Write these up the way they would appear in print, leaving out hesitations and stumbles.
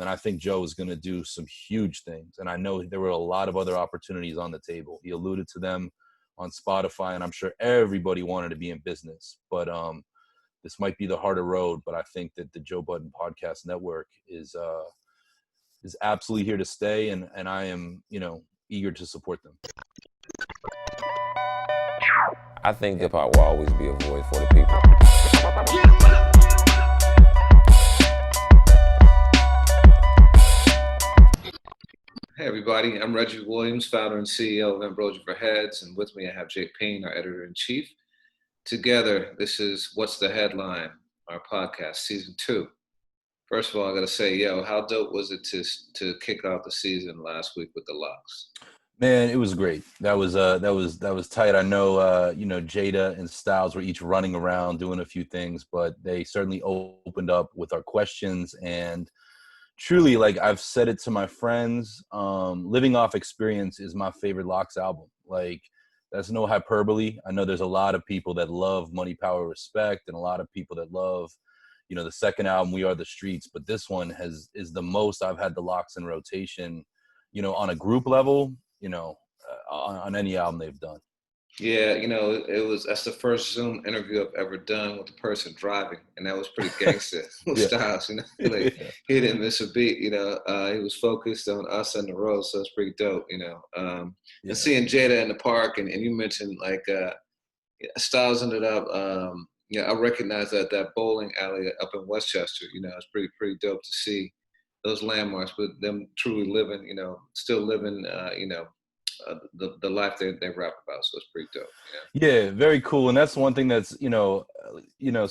And I think Joe is going to do some huge things. And I know there were a lot of other opportunities on the table. He alluded to them on Spotify, and I'm sure everybody wanted to be in business. But this might be the harder road. But I think that the Joe Budden Podcast Network is absolutely here to stay, and I am, eager to support them. I think hip hop will always be a voice for the people. Hey everybody, I'm Reggie Williams, founder and CEO of Ambrosia for Heads, and with me I have Jake Payne, our editor-in-chief. Together, this is What's the Headline, our podcast, season 2. First of all, I gotta say, how dope was it to kick off the season last week with the Lox? Man, it was great. That was tight. I know, Jada and Styles were each running around doing a few things, but they certainly opened up with our questions. And truly, like I've said it to my friends, Living Off Experience is my favorite Lox album. Like, that's no hyperbole. I know there's a lot of people that love Money, Power, Respect, and a lot of people that love, the second album, We Are the Streets. But this one is the most I've had the Lox in rotation, on a group level, on any album they've done. Yeah, that's the first Zoom interview I've ever done with the person driving, and that was pretty gangster with Styles, He didn't miss a beat, he was focused on us and the road, so it's pretty dope, And seeing Jada in the park, and you mentioned, Styles ended up, I recognize that bowling alley up in Westchester, it's pretty dope to see those landmarks, but them truly living, still living, the life they rap about. So it's pretty dope. Yeah, very cool. And that's one thing that's,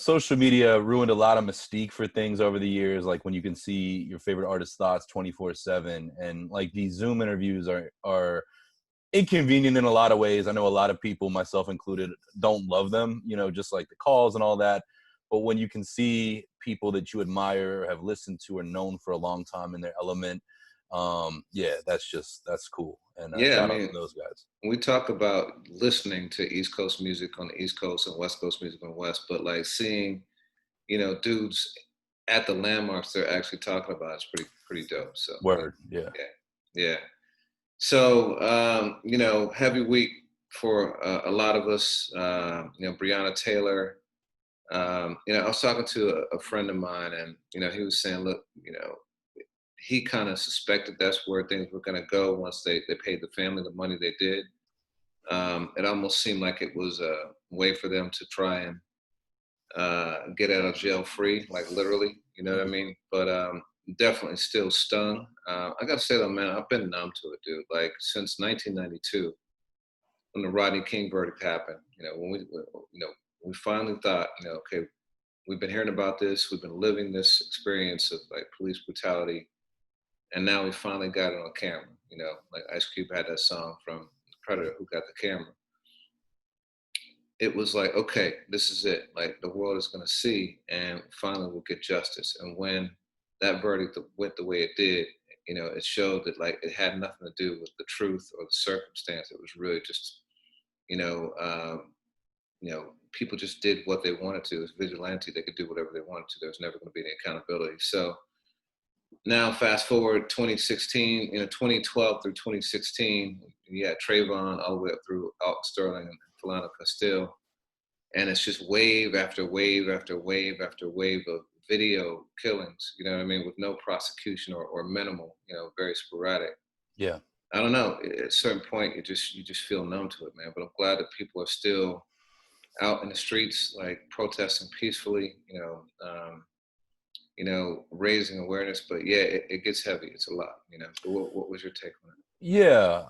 social media ruined a lot of mystique for things over the years. Like when you can see your favorite artist's thoughts 24/7, and like these Zoom interviews are inconvenient in a lot of ways. I know a lot of people, myself included, don't love them, just like the calls and all that. But when you can see people that you admire, or have listened to, or known for a long time in their element, that's cool. And shout out to those guys. We talk about listening to East Coast music on the East Coast and West Coast music on the West, but like seeing, dudes at the landmarks they're actually talking about is pretty dope. So word, yeah. So heavy week for a lot of us. Breonna Taylor. I was talking to a friend of mine, and he was saying, look, he kind of suspected that's where things were going to go once they paid the family the money they did. It almost seemed like it was a way for them to try and get out of jail free, like literally, you know what I mean? But definitely still stung. I got to say though, man, I've been numb to it, dude. Like since 1992, when the Rodney King verdict happened, when we finally thought, okay, we've been hearing about this, we've been living this experience of like police brutality, and now we finally got it on camera. Like Ice Cube had that song from Predator, Who Got the Camera. It was like, okay, this is it. Like the world is gonna see, and finally we'll get justice. And when that verdict went the way it did, it showed that like it had nothing to do with the truth or the circumstance. It was really just, people just did what they wanted to. It was vigilante. They could do whatever they wanted to. There was never going to be any accountability. So now fast forward 2016, 2012 through 2016, you had Trayvon all the way up through Alton Sterling and Philando Castile. And it's just wave after wave after wave after wave of video killings, with no prosecution or minimal, very sporadic. Yeah. I don't know. At a certain point, you just feel numb to it, man. But I'm glad that people are still out in the streets, like protesting peacefully, raising awareness. But yeah, it gets heavy. It's a lot, So what was your take on it? Yeah,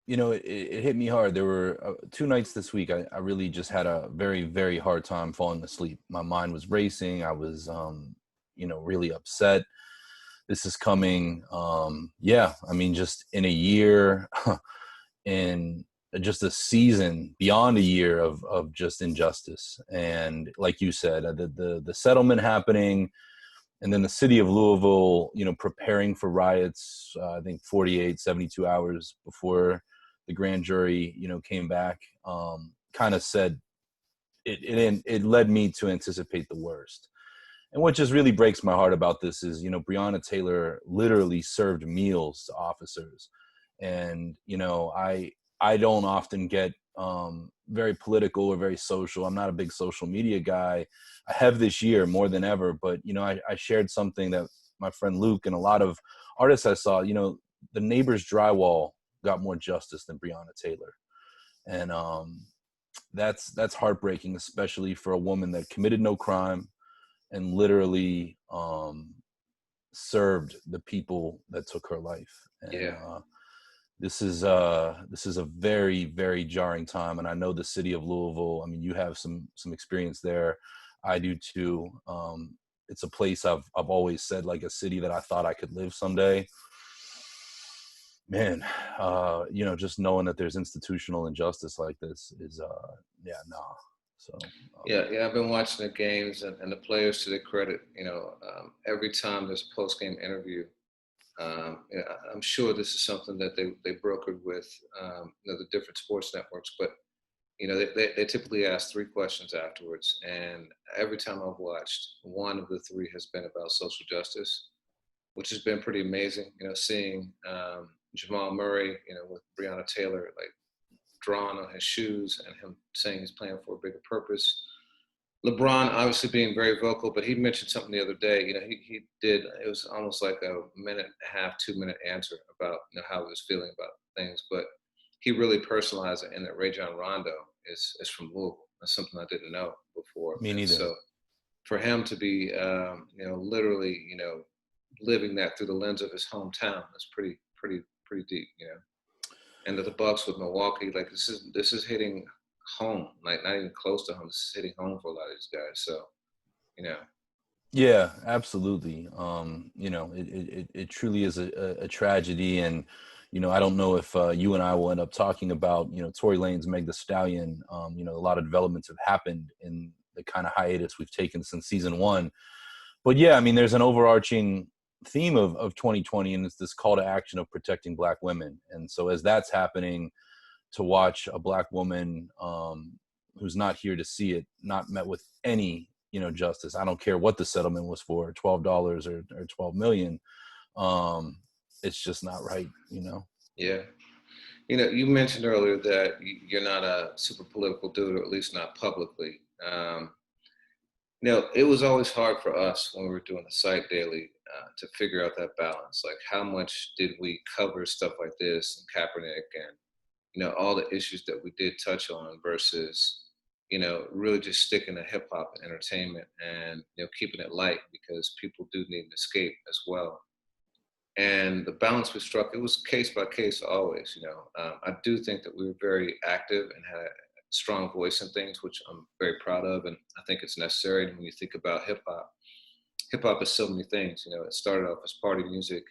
it hit me hard. There were 2 nights this week. I really just had a very, very hard time falling asleep. My mind was racing. I was, really upset. This is coming. Just in a year, in just a season beyond a year of just injustice. And like you said, the settlement happening, and then the city of Louisville, preparing for riots, I think 48, 72 hours before the grand jury, came back, kind of said it led me to anticipate the worst. And what just really breaks my heart about this is, you know, Breonna Taylor literally served meals to officers. And, you know, I don't often get very political or very social. I'm not a big social media guy. I have this year more than ever, but, you know, I shared something that my friend Luke and a lot of artists I saw, you know, the neighbor's drywall got more justice than Breonna Taylor. And that's heartbreaking, especially for a woman that committed no crime and literally served the people that took her life. And this is a very, very jarring time. And I know the city of Louisville, I mean, you have some experience there. I do too. It's a place I've always said, like a city that I thought I could live someday. Man, you know, just knowing that there's institutional injustice like this is, So yeah, I've been watching the games, and the players, to their credit, you know, every time there's a post-game interview, yeah, I'm sure this is something that they brokered with you know, the different sports networks, but you know, they typically ask 3 questions afterwards, and every time I've watched, one of the 3 has been about social justice, which has been pretty amazing. You know, seeing Jamal Murray, you know, with Breonna Taylor, like drawn on his shoes, and him saying he's playing for a bigger purpose. LeBron obviously being very vocal, but he mentioned something the other day. You know, he did, it was almost like a 1.5, 2-minute answer about, you know, how he was feeling about things, but he really personalized it in that Rajon Rondo is from Louisville. That's something I didn't know before. Me neither. So for him to be, you know, literally, you know, living that through the lens of his hometown, that's pretty deep, you know. And the Bucks with Milwaukee, like this is hitting home, like not even close to home. This is hitting home for a lot of these guys. So, you know. Yeah, absolutely. You know, it truly is a tragedy. And, you know, I don't know if you and I will end up talking about, you know, Tory Lanez, Meg Thee Stallion. You know, a lot of developments have happened in the kind of hiatus we've taken since season 1. But yeah, I mean, there's an overarching theme of 2020, and it's this call to action of protecting Black women. And so as that's happening, to watch a Black woman who's not here to see it, not met with any, you know, justice. I don't care what the settlement was for, $12 or 12 million. It's just not right, you know? Yeah. You know, you mentioned earlier that you're not a super political dude, or at least not publicly. You know, it was always hard for us when we were doing the site daily to figure out that balance. Like, how much did we cover stuff like this and Kaepernick and, you know, all the issues that we did touch on versus, you know, really just sticking to hip hop and entertainment and, you know, keeping it light because people do need an escape as well. And the balance we struck, it was case by case always, you know. I do think that we were very active and had a strong voice in things, which I'm very proud of. And I think it's necessary. And when you think about hip hop is so many things, you know. It started off as party music,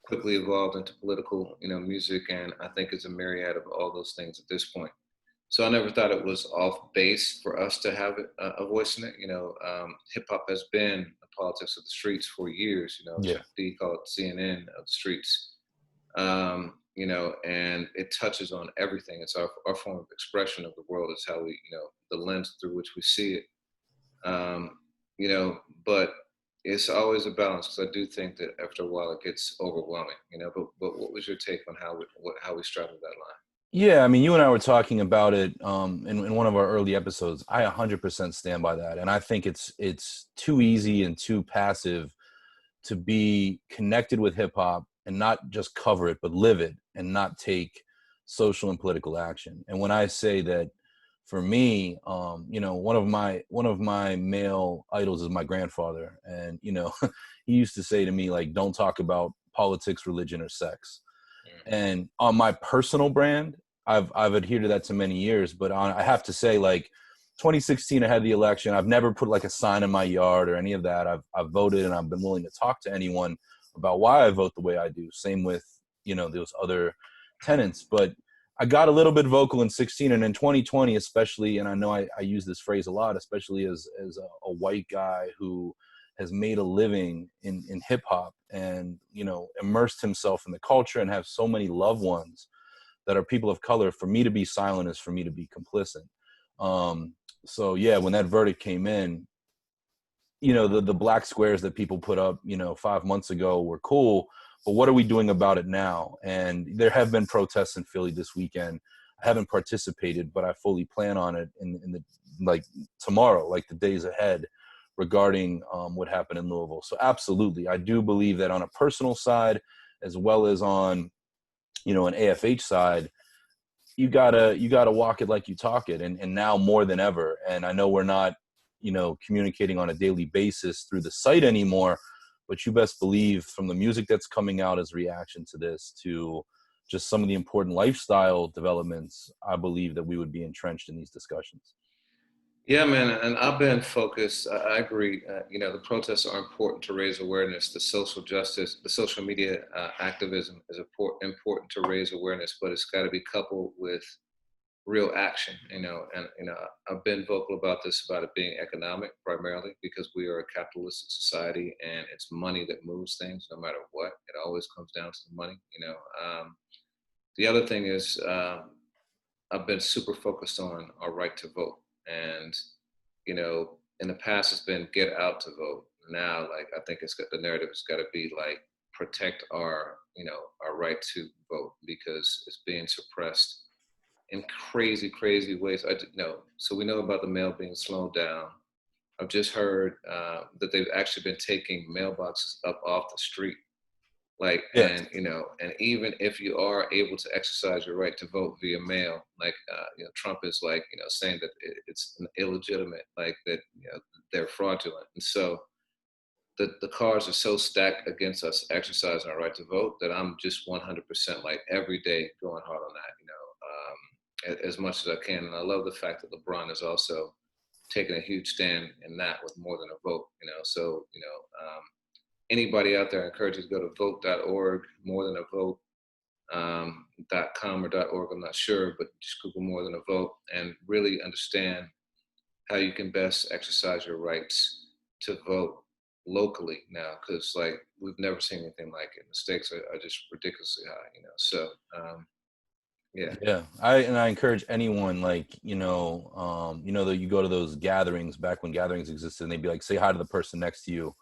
quickly evolved into political, you know, music. And I think it's a myriad of all those things at this point. So I never thought it was off base for us to have a voice in it. You know, hip hop has been the politics of the streets for years. You know, Yeah. Chuck D called it CNN of the streets. You know, and it touches on everything. It's our form of expression of the world. It's how we, you know, the lens through which we see it. You know, but it's always a balance because I do think that after a while it gets overwhelming. You know, but what was your take on how we straddled that line? Yeah, I mean, you and I were talking about it in one of our early episodes. I 100% stand by that. And I think it's too easy and too passive to be connected with hip hop and not just cover it, but live it and not take social and political action. And when I say that, for me, you know, one of my male idols is my grandfather. And, you know, he used to say to me, like, don't talk about politics, religion, or sex. And on my personal brand, I've adhered to that to many years. But I have to say, like, 2016, I had the election. I've never put like a sign in my yard or any of that. I've voted, and I've been willing to talk to anyone about why I vote the way I do. Same with, you know, those other tenants. But I got a little bit vocal in 16, and in 2020, especially. And I know I use this phrase a lot, especially as a white guy who has made a living in hip hop and, you know, immersed himself in the culture and have so many loved ones that are people of color. For me to be silent is for me to be complicit. So yeah, when that verdict came in, the black squares that people put up, 5 months ago were cool, but what are we doing about it now? And there have been protests in Philly this weekend. I haven't participated, but I fully plan on it in the like tomorrow, like the days ahead, regarding what happened in Louisville. So absolutely, I do believe that on a personal side, as well as on, an AFH side, you gotta walk it like you talk it, and now more than ever. And I know we're not, communicating on a daily basis through the site anymore, but you best believe from the music that's coming out as reaction to this, to just some of the important lifestyle developments, I believe that we would be entrenched in these discussions. Yeah, man, and I've been focused. I agree. The protests are important to raise awareness. The social justice, the social media activism is important to raise awareness, but it's got to be coupled with real action. I've been vocal about this, about it being economic primarily, because we are a capitalistic society, and it's money that moves things, no matter what. It always comes down to the money. The other thing is, I've been super focused on our right to vote. And, in the past it's been get out to vote. Now, I think the narrative has got to be protect our right to vote, because it's being suppressed in crazy, crazy ways. So we know about the mail being slowed down. I've just heard that they've actually been taking mailboxes up off the street. Yes. And even if you are able to exercise your right to vote via mail, Trump is saying that it's illegitimate, that, they're fraudulent. And so the cards are so stacked against us exercising our right to vote that I'm just 100% every day going hard on that, as much as I can. And I love the fact that LeBron is also taking a huge stand in that with more than a vote, anybody out there, I encourage you to go to vote.org, more than a vote, .com or .org, I'm not sure, but just Google more than a vote and really understand how you can best exercise your rights to vote locally now, because we've never seen anything like it. The stakes are just ridiculously high, So, yeah. Yeah. I encourage anyone, that you go to those gatherings back when gatherings existed, and they'd be like, say hi to the person next to you.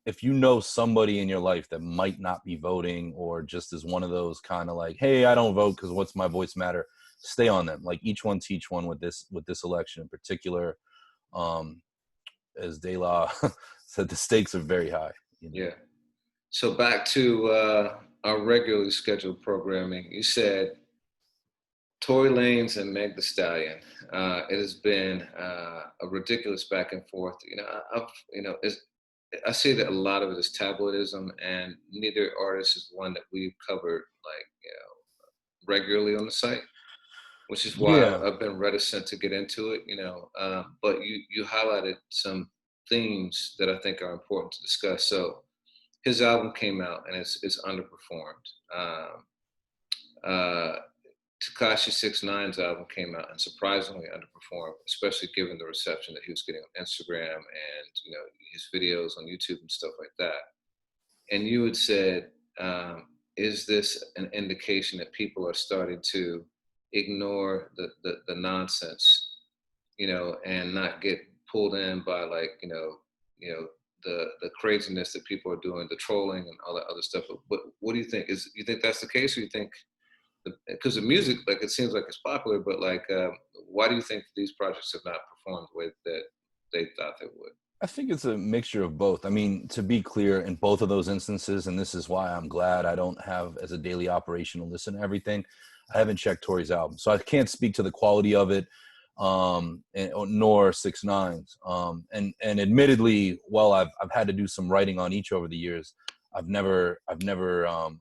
If you know somebody in your life that might not be voting, or just is one of those kind of hey, I don't vote because what's my voice matter, stay on them. Each one teach one with this election in particular. As De La said, the stakes are very high. Yeah. So back to our regularly scheduled programming. You said Tory Lanez and Meg Thee Stallion. It has been a ridiculous back and forth. I see that a lot of it is tabloidism, and neither artist is one that we've covered regularly on the site, which is why I've been reticent to get into it. But you highlighted some themes that I think are important to discuss. So his album came out and it's underperformed. Tekashi 6ix9ine's album came out and surprisingly underperformed, especially given the reception that he was getting on Instagram and his videos on YouTube and stuff like that. And you had said, is this an indication that people are starting to ignore the nonsense, and not get pulled in by the craziness that people are doing, the trolling and all that other stuff? What do you think? You think that's the case, or you think? Because the music, it seems like it's popular, but why do you think these projects have not performed the way that they thought they would? I think it's a mixture of both. I mean, to be clear, in both of those instances, and this is why I'm glad I don't have as a daily operation to listen to everything, I haven't checked Tory's album, so I can't speak to the quality of it, nor 6ix9ine's. And admittedly, while I've had to do some writing on each over the years, I've never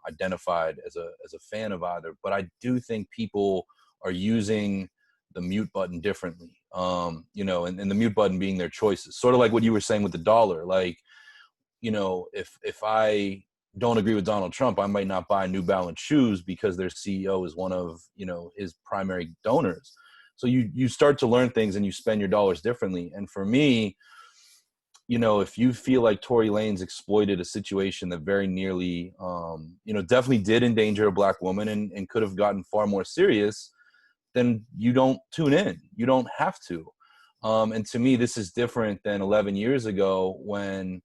identified as a fan of either. But I do think people are using the mute button differently, and the mute button being their choices. Sort of like what you were saying with the dollar. If I don't agree with Donald Trump, I might not buy New Balance shoes because their CEO is one of his primary donors. So you start to learn things and you spend your dollars differently. And for me, if you feel like Tory Lanez exploited a situation that very nearly, definitely did endanger a Black woman and could have gotten far more serious, then you don't tune in. You don't have to. And to me, this is different than 11 years ago when,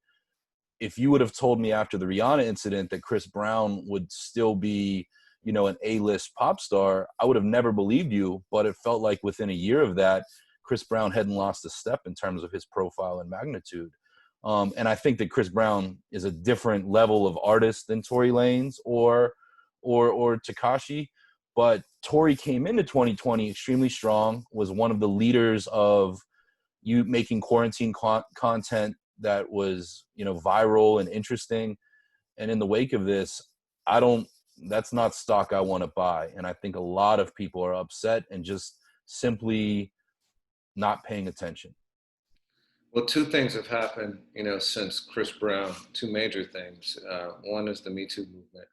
if you would have told me after the Rihanna incident that Chris Brown would still be, an A-list pop star, I would have never believed you. But it felt like within a year of that, Chris Brown hadn't lost a step in terms of his profile and magnitude. And I think that Chris Brown is a different level of artist than Tory Lanez or Tekashi. But Tory came into 2020 extremely strong, was one of the leaders of you making quarantine content that was, viral and interesting. And in the wake of this, that's not stock I want to buy. And I think a lot of people are upset and just simply not paying attention. Well, two things have happened, since Chris Brown, two major things. One is the Me Too movement.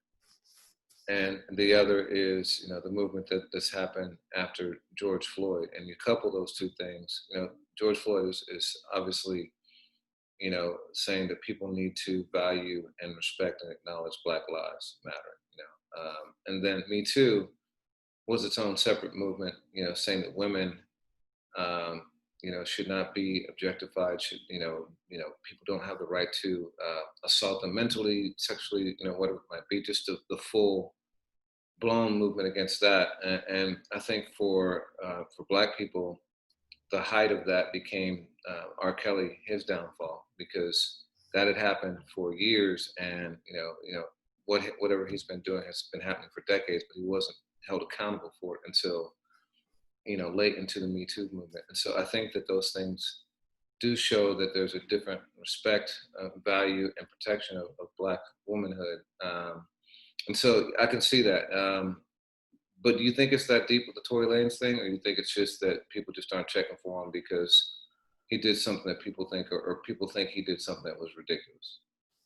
And the other is, the movement that's happened after George Floyd. And you couple those two things, George Floyd is obviously, saying that people need to value and respect and acknowledge Black Lives Matter, and then Me Too was its own separate movement, saying that women, should not be objectified. People don't have the right to assault them mentally, sexually, whatever it might be. Just the full blown movement against that. And I think for Black people, the height of that became R. Kelly, his downfall, because that had happened for years, and whatever he's been doing has been happening for decades, but he wasn't held accountable for it until late into the Me Too movement. And so I think that those things do show that there's a different respect, value, and protection of Black womanhood. And so I can see that. But do you think it's that deep with the Tory Lanez thing, or you think it's just that people just aren't checking for him because he did something that people think, or people think he did something that was ridiculous?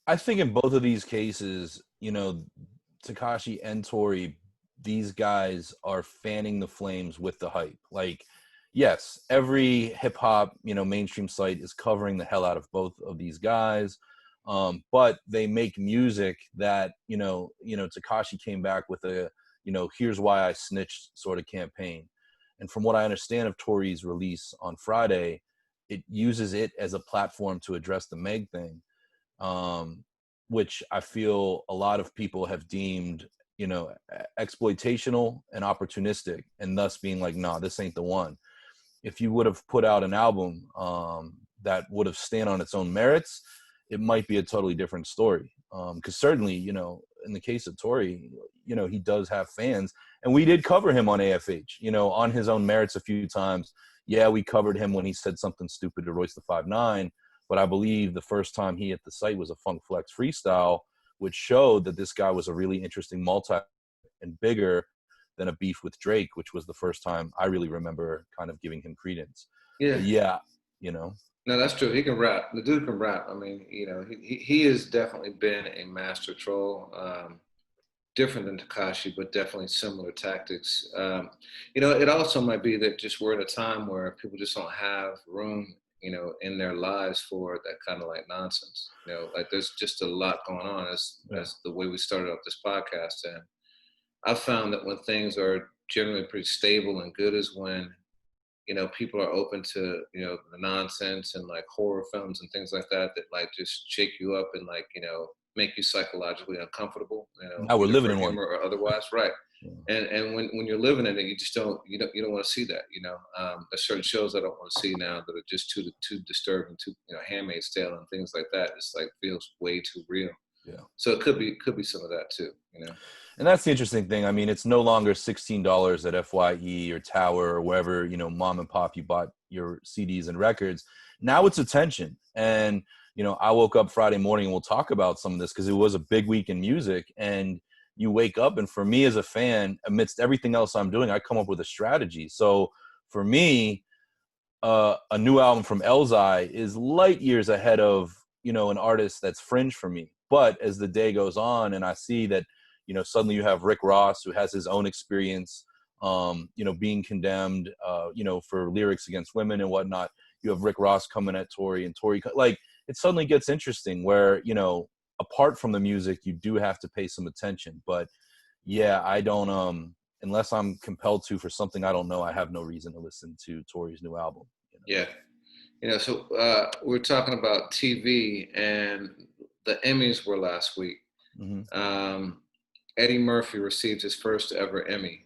I think in both of these cases, Tekashi and Tory, these guys are fanning the flames with the hype. Like, yes, every hip hop, mainstream site is covering the hell out of both of these guys. But they make music that, Tekashi came back with a, here's why I snitched sort of campaign. And from what I understand of Tory's release on Friday, it uses it as a platform to address the Meg thing, which I feel a lot of people have deemed, exploitational and opportunistic, and thus being like, nah, this ain't the one. If you would have put out an album that would have stand on its own merits, it might be a totally different story. Because certainly, in the case of Tory, he does have fans, and we did cover him on AFH, on his own merits a few times. Yeah, we covered him when he said something stupid to Royce the 5'9", but I believe the first time he hit the site was a Funk Flex freestyle, which showed that this guy was a really interesting multi and bigger than a beef with Drake, which was the first time I really remember kind of giving him credence. Yeah. But yeah, No, that's true. He can rap. The dude can rap. I mean, he has definitely been a master troll. Different than Tekashi, but definitely similar tactics. It also might be that just we're at a time where people just don't have room, in their lives for that kind of like nonsense. Like there's just a lot going on as the way we started off this podcast. And I've found that when things are generally pretty stable and good is when, people are open to, the nonsense and like horror films and things like that like just shake you up and like, make you psychologically uncomfortable. Now we're living in one, or otherwise, right? Yeah. And when you're living in it, you just don't want to see that. There's certain shows I don't want to see now that are just too disturbing, too Handmaid's Tale and things like that. It's like feels way too real. Yeah. So it could be some of that too. And that's the interesting thing. I mean, it's no longer $16 at FYE or Tower or wherever, mom and pop you bought your CDs and records. Now it's attention. And, I woke up Friday morning and we'll talk about some of this because it was a big week in music. And you wake up, and for me as a fan, amidst everything else I'm doing, I come up with a strategy. So for me, a new album from Elzai is light years ahead of, an artist that's fringe for me. But as the day goes on and I see that, suddenly you have Rick Ross, who has his own experience, being condemned, for lyrics against women and whatnot. You have Rick Ross coming at Tory, and Tory, like, it suddenly gets interesting where, apart from the music, you do have to pay some attention. But yeah, I don't, unless I'm compelled to for something I don't know, I have no reason to listen to Tory's new album. Yeah. So we're talking about TV, and the Emmys were last week. Hmm. Eddie Murphy received his first ever Emmy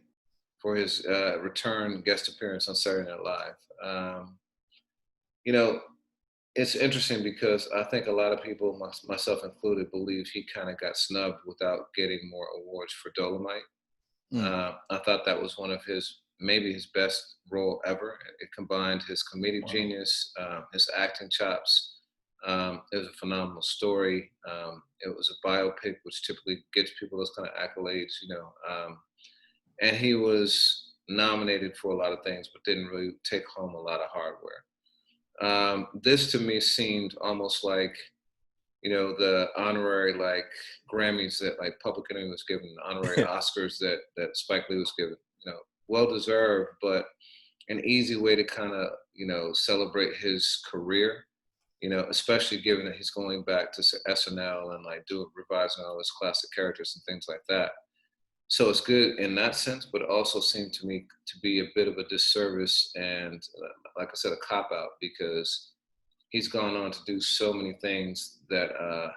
for his return guest appearance on Saturday Night Live. You know, it's interesting because I think a lot of people, myself included, believe he kind of got snubbed without getting more awards for Dolomite. Mm. I thought that was one of maybe his best role ever. It combined his comedic Wow. genius, his acting chops. It was a phenomenal story. It was a biopic, which typically gets people those kind of accolades, and he was nominated for a lot of things, but didn't really take home a lot of hardware. This to me seemed almost like, the honorary like Grammys that like Public Enemy was given, the honorary Oscars that Spike Lee was given. Well deserved, but an easy way to kind of celebrate his career. Especially given that he's going back to SNL and like revising all his classic characters and things like that. So it's good in that sense, but it also seemed to me to be a bit of a disservice and, like I said, a cop out, because he's gone on to do so many things that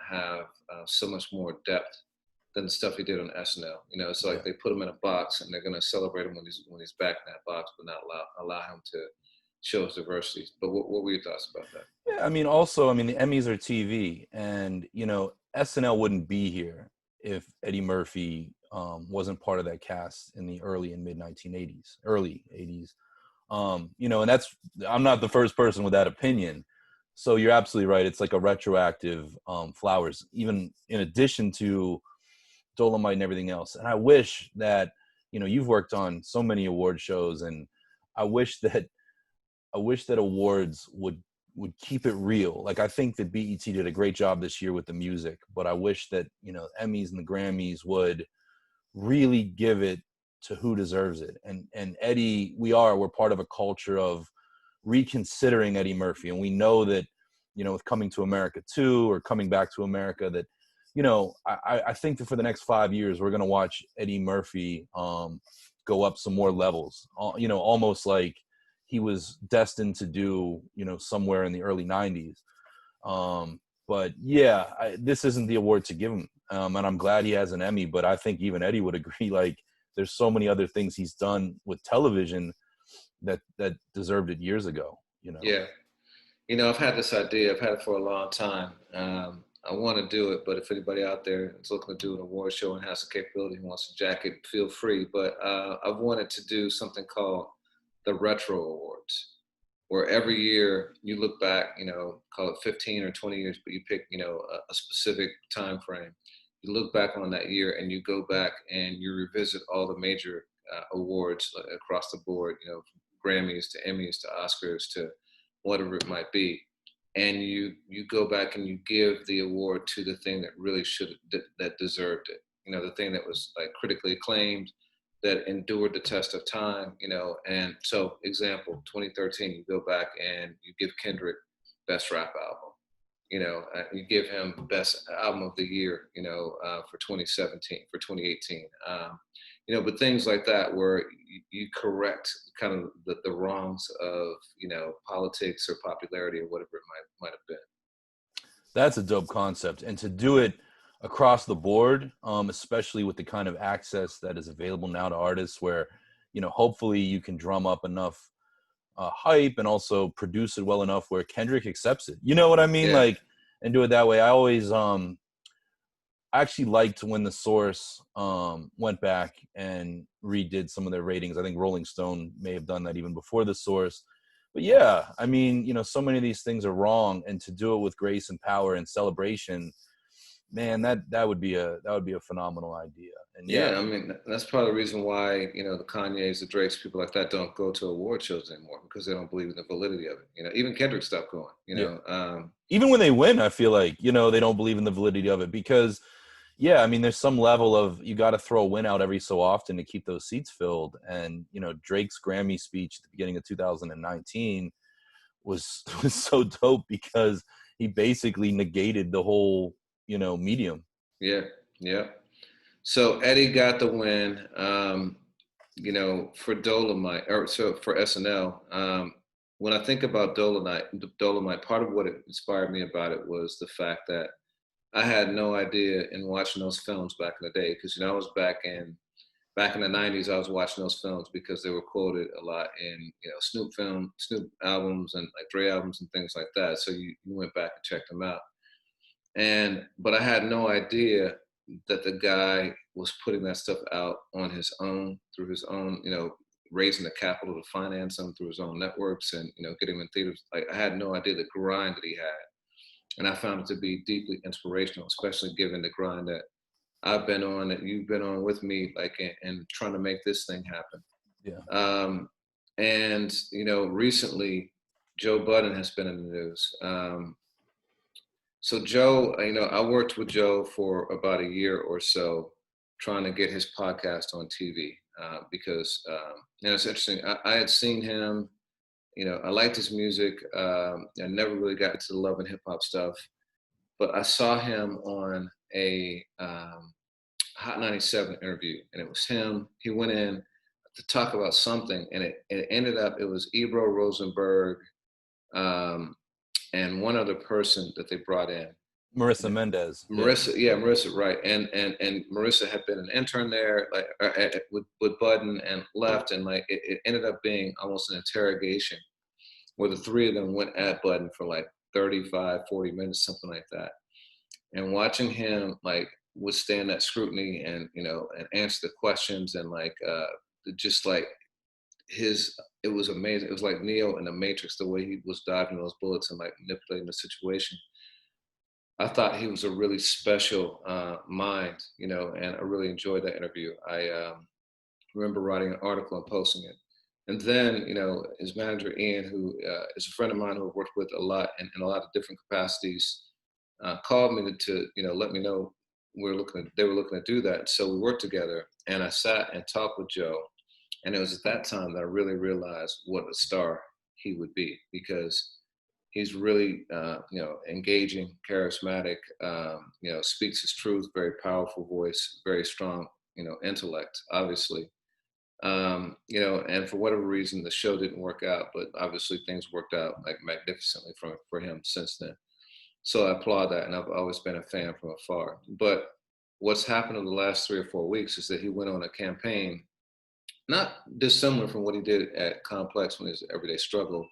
have so much more depth than the stuff he did on SNL. It's like they put him in a box and they're going to celebrate him when he's back in that box, but not allow him to show his diversity. But what were your thoughts about that? Yeah, the Emmys are TV, and SNL wouldn't be here if Eddie Murphy wasn't part of that cast in the early and mid 1980s, early 80s. And that's, I'm not the first person with that opinion. So you're absolutely right. It's like a retroactive flowers, even in addition to Dolomite and everything else. And I wish that, you've worked on so many award shows, and I wish that awards would keep it real. Like, I think that BET did a great job this year with the music, but I wish that, Emmys and the Grammys would really give it to who deserves it. And Eddie, we're part of a culture of reconsidering Eddie Murphy. And we know that, with Coming to America 2 or Coming Back to America, that, I think that for the next 5 years, we're going to watch Eddie Murphy go up some more levels, almost like he was destined to do, somewhere in the early 90s. But yeah, this isn't the award to give him. And I'm glad he has an Emmy, but I think even Eddie would agree, like, there's so many other things he's done with television that deserved it years ago, Yeah. I've had this idea. I've had it for a long time. I want to do it, but if anybody out there is looking to do an award show and has the capability and wants to jack it, feel free. But I've wanted to do something called the Retro Awards, where every year you look back, call it 15 or 20 years, but you pick, a specific time frame. You look back on that year and you go back and you revisit all the major awards across the board, from Grammys to Emmys to Oscars to whatever it might be. And you go back and you give the award to the thing that really that deserved it. The thing that was like critically acclaimed, that endured the test of time, and so example, 2013, you go back and you give Kendrick best rap album, you give him best album of the year, for 2017, for 2018, but things like that where you correct kind of the wrongs of, politics or popularity or whatever it might have been. That's a dope concept. And to do it across the board, especially with the kind of access that is available now to artists, where, hopefully you can drum up enough hype and also produce it well enough where Kendrick accepts it. You know what I mean? Yeah. Like, and do it that way. I always, I actually liked when The Source went back and redid some of their ratings. I think Rolling Stone may have done that even before The Source. But yeah, so many of these things are wrong, and to do it with grace and power and celebration, man, that would be a phenomenal idea. And yeah, that's part of the reason why, the Kanyes, the Drakes, people like that don't go to award shows anymore, because they don't believe in the validity of it. Even Kendrick stopped going, even when they win, I feel like, they don't believe in the validity of it, because there's some level of, you got to throw a win out every so often to keep those seats filled. And, Drake's Grammy speech at the beginning of 2019 was so dope, because he basically negated the whole, medium. Yeah. So Eddie got the win, for Dolomite, or so for SNL. when I think about Dolomite, part of what inspired me about it was the fact that I had no idea in watching those films back in the day, because I was back in the '90s. I was watching those films because they were quoted a lot in Snoop albums and like Dre albums and things like that. So you went back and checked them out. But I had no idea that the guy was putting that stuff out on his own, through his own, raising the capital to finance them through his own networks, and getting them in theaters. Like, I had no idea the grind that he had, and I found it to be deeply inspirational, especially given the grind that I've been on, that you've been on with me, like, and trying to make this thing happen. Yeah. And recently, Joe Budden has been in the news. So Joe, I worked with Joe for about a year or so, trying to get his podcast on TV, because it's interesting. I had seen him. I liked his music. I never really got into the love and hip hop stuff, but I saw him on a Hot 97 interview, and it was him. He went in to talk about something, and it ended up, it was Ebro Rosenberg, and one other person that they brought in. Marissa Mendez. Marissa, yeah, Marissa, right. And Marissa had been an intern there, like, with Budden, and left, and like it ended up being almost an interrogation where the three of them went at Budden for like 35, 40 minutes, something like that. And watching him like withstand that scrutiny, and and answer the questions, and like just like it was amazing. It was like Neo in the Matrix, the way he was dodging those bullets and like manipulating the situation. I thought he was a really special mind, and I really enjoyed that interview. I remember writing an article and posting it. And then, his manager, Ian, who is a friend of mine who I've worked with a lot in a lot of different capacities, called me to let me know they were looking to do that. So we worked together, and I sat and talked with Joe. And it was at that time that I really realized what a star he would be, because he's really, engaging, charismatic, speaks his truth, very powerful voice, very strong, intellect, obviously. And for whatever reason, the show didn't work out, but obviously things worked out like magnificently for him since then. So I applaud that, and I've always been a fan from afar. But what's happened in the last 3 or 4 weeks is that he went on a campaign, not dissimilar from what he did at Complex when he was Everyday Struggle,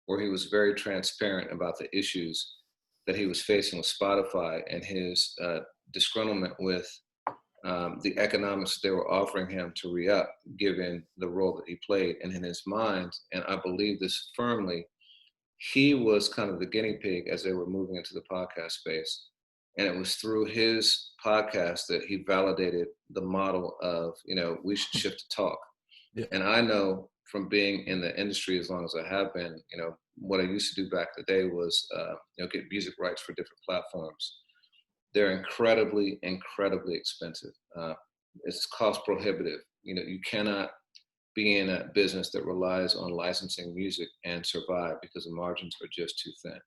where he was very transparent about the issues that he was facing with Spotify, and his disgruntlement with the economics they were offering him to re-up, given the role that he played. And in his mind, and I believe this firmly, he was kind of the guinea pig as they were moving into the podcast space. And it was through his podcast that he validated the model of, we should shift to talk. Yeah. And I know from being in the industry as long as I have been, what I used to do back in the day was, get music rights for different platforms. They're incredibly, incredibly expensive. It's cost prohibitive. You cannot be in a business that relies on licensing music and survive, because the margins are just too thin.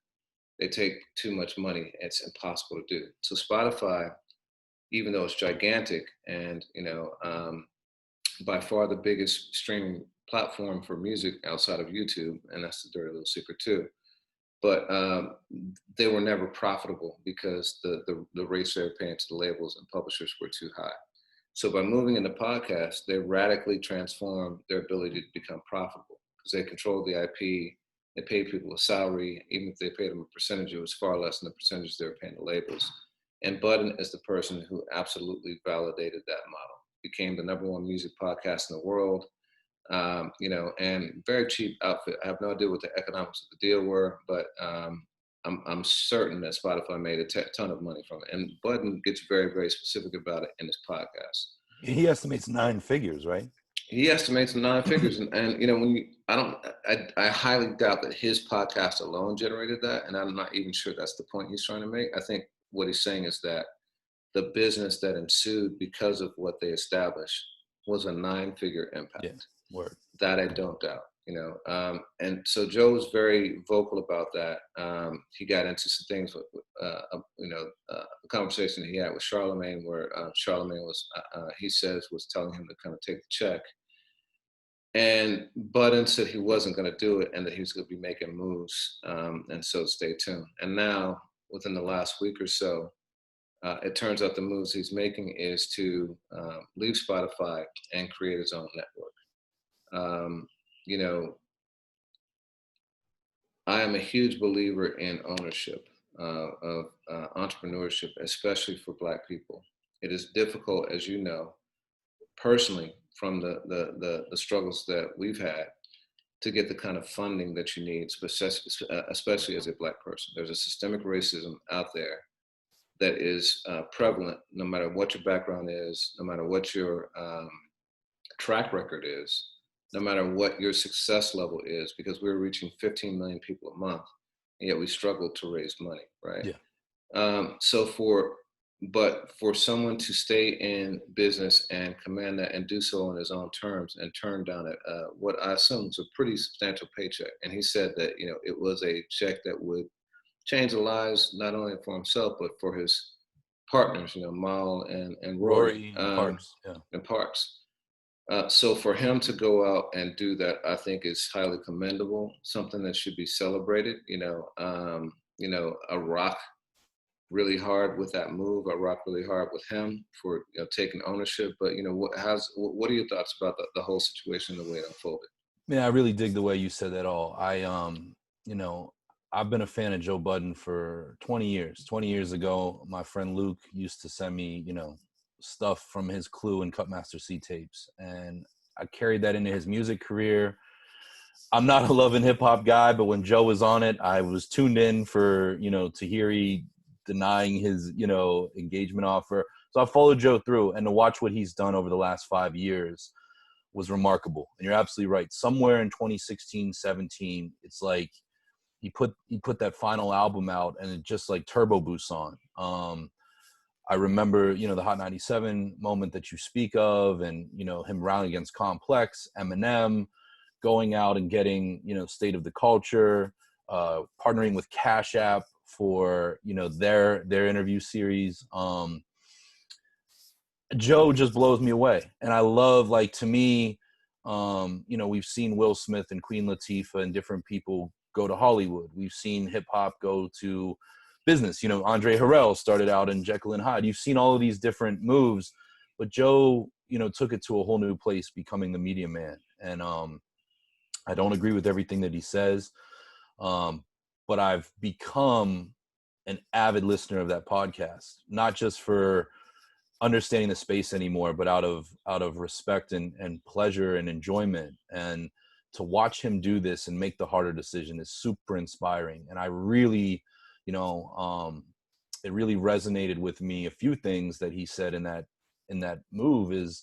They take too much money. It's impossible to do. So Spotify, even though it's gigantic and, by far the biggest streaming platform for music outside of YouTube, and that's the dirty little secret too, but they were never profitable because the rates they were paying to the labels and publishers were too high. So by moving into podcasts, they radically transformed their ability to become profitable, because they controlled the IP, they paid people a salary. Even if they paid them a percentage, it was far less than the percentage they were paying the labels. And Budden is the person who absolutely validated that model. Became the #1 music podcast in the world, and very cheap outfit. I have no idea what the economics of the deal were, but I'm certain that Spotify made a ton of money from it. And Budden gets very, very specific about it in his podcast. He estimates 9 figures, right? He estimates 9 figures, and I highly doubt that his podcast alone generated that, and I'm not even sure that's the point he's trying to make. I think what he's saying is that the business that ensued because of what they established was a 9-figure impact. Yeah, word. That I don't doubt, and so Joe was very vocal about that. He got into some things with, a conversation that he had with Charlemagne, where Charlemagne was, he says, was telling him to kind of take the check. And Budden said he wasn't going to do it and that he was going to be making moves. And so stay tuned. And now, within the last week or so, it turns out the moves he's making is to leave Spotify and create his own network. You know, I am a huge believer in ownership of entrepreneurship, especially for Black people. It is difficult, as you know, personally, from the struggles that we've had to get the kind of funding that you need, especially as a Black person. There's a systemic racism out there that is prevalent, no matter what your background is, no matter what your track record is, no matter what your success level is, because we're reaching 15 million people a month, and yet we struggle to raise money, right? Yeah. But for someone to stay in business and command that and do so on his own terms and turn down what I assume was a pretty substantial paycheck, and he said that it was a check that would change the lives not only for himself but for his partners, Mal and Rory, Parks. Yeah. and Parks. So for him to go out and do that, I think is highly commendable. Something that should be celebrated. I rock really hard with that move. I rock really hard with him for taking ownership. But what are your thoughts about the whole situation, the way it unfolded? Man, I really dig the way you said that all. I've been a fan of Joe Budden for 20 years. 20 years ago, my friend Luke used to send me, stuff from his Clue and Cutmaster C tapes. And I carried that into his music career. I'm not a love and hip hop guy, but when Joe was on it, I was tuned in for, Tahiri denying his, engagement offer. So I followed Joe through, and to watch what he's done over the last 5 years was remarkable. And you're absolutely right. Somewhere in 2016, 17, it's like he put that final album out and it just like turbo boosts on. I remember, the Hot 97 moment that you speak of, and, him rallying against Complex, Eminem, going out and getting, State of the Culture, partnering with Cash App for, their interview series. Joe just blows me away. And I love, like, to me, we've seen Will Smith and Queen Latifah and different people go to Hollywood. We've seen hip hop go to business. Andre Harrell started out in Jekyll and Hyde. You've seen all of these different moves, but Joe, took it to a whole new place, becoming the media man. And I don't agree with everything that he says, but I've become an avid listener of that podcast, not just for understanding the space anymore, but out of respect and pleasure and enjoyment. And to watch him do this and make the harder decision is super inspiring. And I really, it really resonated with me. A few things that he said in that move is,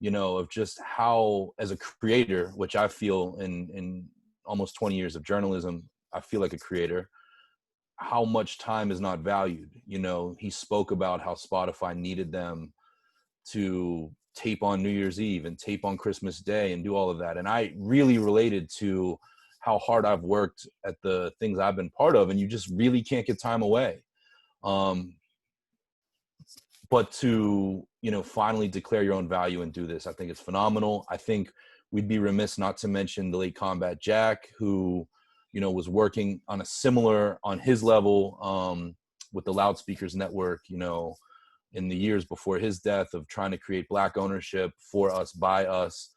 of just how, as a creator, which I feel in almost 20 years of journalism, I feel like a creator, how much time is not valued. He spoke about how Spotify needed them to tape on New Year's Eve and tape on Christmas Day and do all of that. And I really related to how hard I've worked at the things I've been part of, and you just really can't get time away. But to, finally declare your own value and do this, I think it's phenomenal. I think we'd be remiss not to mention the late Combat Jack, who, was working on his level with the Loudspeakers Network, in the years before his death, of trying to create Black ownership for us, by us.